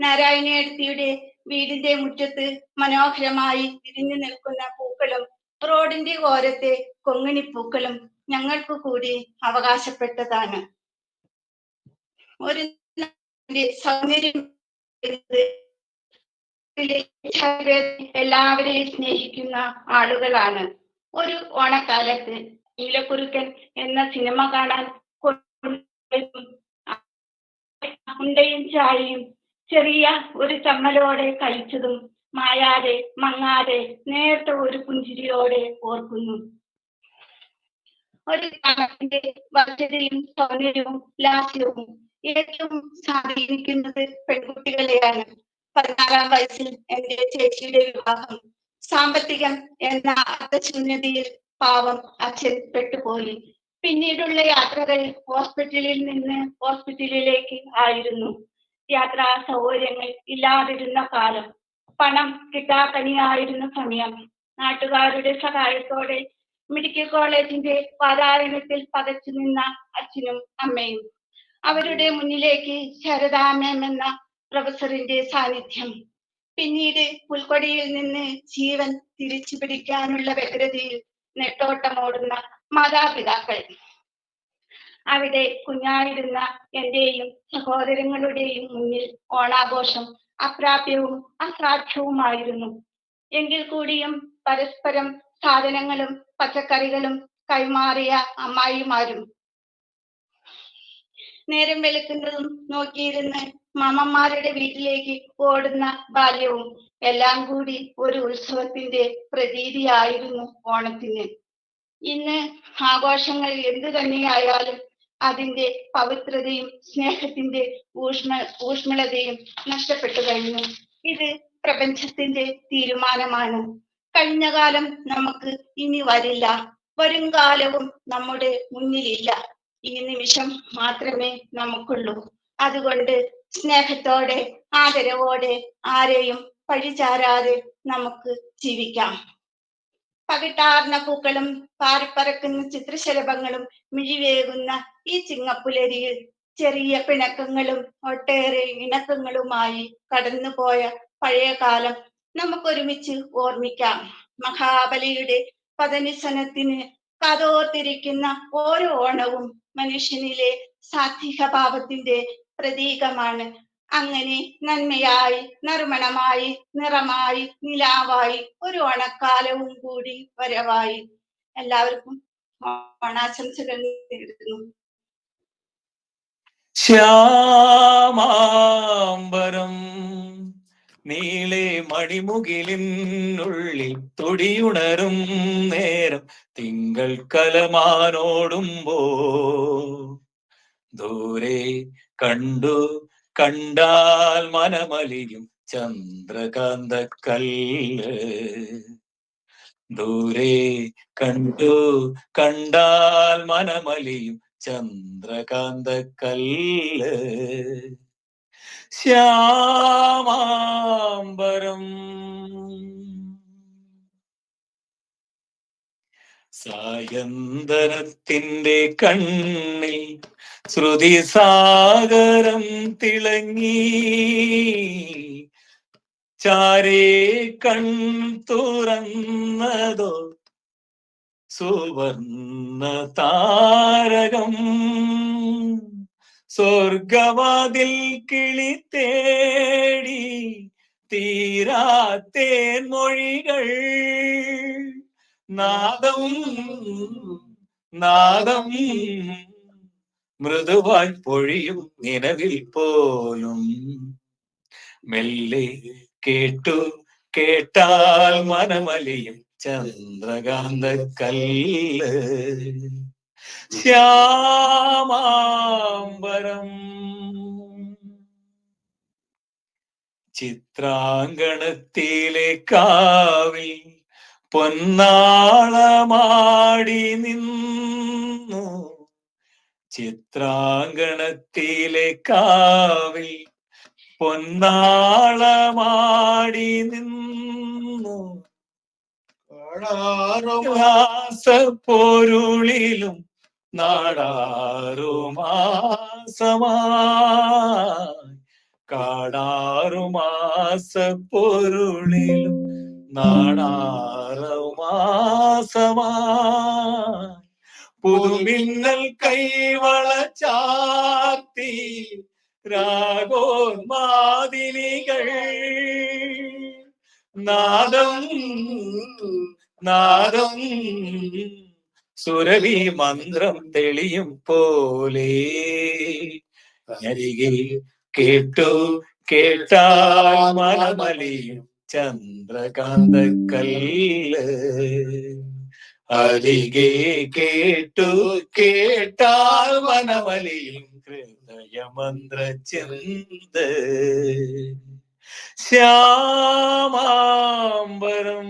നാരായണി അടുത്തിയുടെ വീടിന്റെ മുറ്റത്ത് മനോഹരമായി വിരിഞ്ഞു നിൽക്കുന്ന പൂക്കളും റോഡിന്റെ ഓരത്തെ കൊങ്ങിണിപ്പൂക്കളും ഞങ്ങൾക്ക് കൂടി അവകാശപ്പെട്ടതാണ്. ഒരു സൗന്ദര്യം എല്ലാവരെയും സ്നേഹിക്കുന്ന ആളുകളാണ്. ഒരു ഓണക്കാലത്ത് നീലക്കുറുക്കൻ എന്ന സിനിമ കാണാൻ ഉണ്ടയും ചായയും ചെറിയ ഒരു ചമ്മലോടെ കഴിച്ചതും മായാതെ മങ്ങാതെ നേർത്ത ഒരു പുഞ്ചിരിയോടെ ഓർക്കുന്നു. ഒരു ഗ്രാമത്തിന്റെ ഭദ്രതയും സൗന്ദര്യവും ലാസ്യവും ഏറ്റവും സ്വാധീനിക്കുന്നത് പെൺകുട്ടികളെയാണ്. 16-ാം വയസ്സിൽ എന്റെ ചേച്ചിയുടെ വിവാഹം. സാമ്പത്തികം എന്ന അർത്ഥശൂന്യതയിൽ പാവം അച്ഛൻ പെട്ടുപോയി. പിന്നീടുള്ള യാത്രകൾ ഹോസ്പിറ്റലിൽ നിന്ന് ഹോസ്പിറ്റലിലേക്ക് ആയിരുന്നു. യാത്രാ സൗകര്യങ്ങൾ ഇല്ലാതിരുന്ന കാലം, പണം കിട്ടാക്കനിയായിരുന്ന സമയം. നാട്ടുകാരുടെ സഹായത്തോടെ മെഡിക്കൽ കോളേജിന്റെ വാതായനത്തിൽ പകച്ചു നിന്ന അച്ഛനും അമ്മയും. അവരുടെ മുന്നിലേക്ക് ശാരദാ മാം എന്ന പ്രൊഫസറിന്റെ സാന്നിധ്യം. പിന്നീട് പുൽക്കൊടിയിൽ നിന്ന് ജീവൻ തിരിച്ചു പിടിക്കാനുള്ള വ്യഗ്രതയിൽ നെട്ടോട്ടമോടുന്ന മാതാപിതാക്കൾ. അവിടെ കുഞ്ഞായിരുന്ന എന്റെയും സഹോദരങ്ങളുടെയും മുന്നിൽ ഓണാഘോഷം അപ്രാപ്യവും അസാധ്യവുമായിരുന്നു. എങ്കിൽ കൂടിയും പരസ്പരം സാധനങ്ങളും പച്ചക്കറികളും കൈമാറിയ അമ്മായിമാരും, നേരം വെളുക്കുന്നതും നോക്കിയിരുന്ന് മാമന്മാരുടെ വീട്ടിലേക്ക് ഓടുന്ന ബാല്യവും എല്ലാം കൂടി ഒരു ഉത്സവത്തിന്റെ പ്രതീതിയായിരുന്നു ഓണത്തിന്. ഇന്ന് ആഘോഷങ്ങൾ എന്തു തന്നെയായാലും അതിന്റെ പവിത്രതയും സ്നേഹത്തിന്റെ ഊഷ്മളതയും നഷ്ടപ്പെട്ടു കഴിഞ്ഞു. ഇത് പ്രപഞ്ചത്തിന്റെ തീരുമാനമാണ്. കഴിഞ്ഞ കാലം നമുക്ക് ഇനി വരില്ല, വരും കാലവും നമ്മുടെ മുന്നിലില്ല. ഈ നിമിഷം മാത്രമേ നമുക്കുള്ളൂ. അതുകൊണ്ട് സ്നേഹത്തോടെ ആദരവോടെ ആരെയും പഴിചാരാതെ നമുക്ക് ജീവിക്കാം. പകിട്ടാർന്ന പൂക്കളും പാറിപ്പറക്കുന്ന ചിത്രശലഭങ്ങളും മിഴിവേകുന്ന ഈ ചിങ്ങപ്പുലരിയിൽ ചെറിയ പിണക്കങ്ങളും ഒട്ടേറെ ഇണക്കങ്ങളുമായി കടന്നുപോയ പഴയ കാലം നമുക്കൊരുമിച്ച് ഓർമ്മിക്കാം. മഹാബലിയുടെ പതനിസനത്തിന് കാതോർത്തിരിക്കുന്ന ഓരോ ഓണവും മനുഷ്യനിലെ സാത്വിക ഭാവത്തിന്റെ പ്രതീകമാണ്. അങ്ങനെ നന്മയായി, നറുമണമായി, നിറമായി, നിലാവായി ഒരു ഓണക്കാലവും കൂടി വരവായി. എല്ലാവർക്കും ഓണാശംസകൾ നേരുന്നു. ശ്യാമാംബരം നീളെ മണിമുകിലിനുള്ളിൽ തൊടിയുണരും നേരം തിങ്കൾ കലമാനോടുമ്പോ ദൂരെ കണ്ടാൽ മനമലിയും ചന്ദ്രകാന്ത കല്ല്. ദൂരെ കണ്ടാൽ മനമലിയും ചന്ദ്രകാന്ത കല്ല്. ശ്യാമാംബരം സായന്തനത്തിന്റെ കണ്ണിൽ ശ്രുതിസാഗരം തിളങ്ങി ചാരേ കൺ തുറന്നതോ സുവർണ താരകം. സ്വർഗവാതിൽ കിളി തേടി തീരാത്തേൻ മൊഴികൾ. നാദം മൃദുവായി പൊഴിയും നിലവിൽ പോലും മെല്ലെ കേട്ടാൽ മനമലിയും ചന്ദ്രകാന്ത കല്ല്. ശ്യാമാംബരം ചിത്രാങ്കണത്തിലെ കാവിൽ പൊന്നാളമാടി നിന്നു. ചിത്രാങ്കണത്തിലെ കാവിൽ പൊന്നാളമാടി നിന്നു. പൊരുളിലും നാടാറുമാസമായി കാടാറുമാസ പൊരുളിലും നാടാറുമാസമായി പുതുമിന്നൽ കൈവള ചാർത്തി രാഗോന്മാദിനികൾ. നാദം സുരവി മന്ത്രം തെളിയും പോലെ അരികിൽ കേട്ടാൽ മനമലിയും ചന്ദ്രകാന്ത കല്ല്. അരികെ കേട്ടാൽ മനമലിയും ഹൃദയമന്ത്ര ചിന്ത. ശ്യാമാംബരം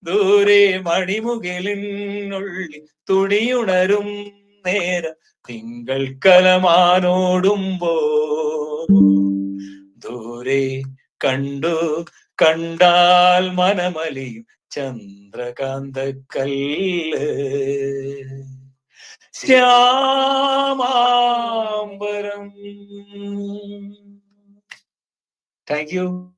ദൂരെ മണിമുകിലിനുള്ളിൽ തുടിയുണരും നേരം തിങ്കൾ കലമാനോടുമ്പോ ദൂരെ കണ്ടാൽ മനമലിയും ചന്ദ്രകാന്ത കല്ല്. ശ്യാമാംബരം. Thank U.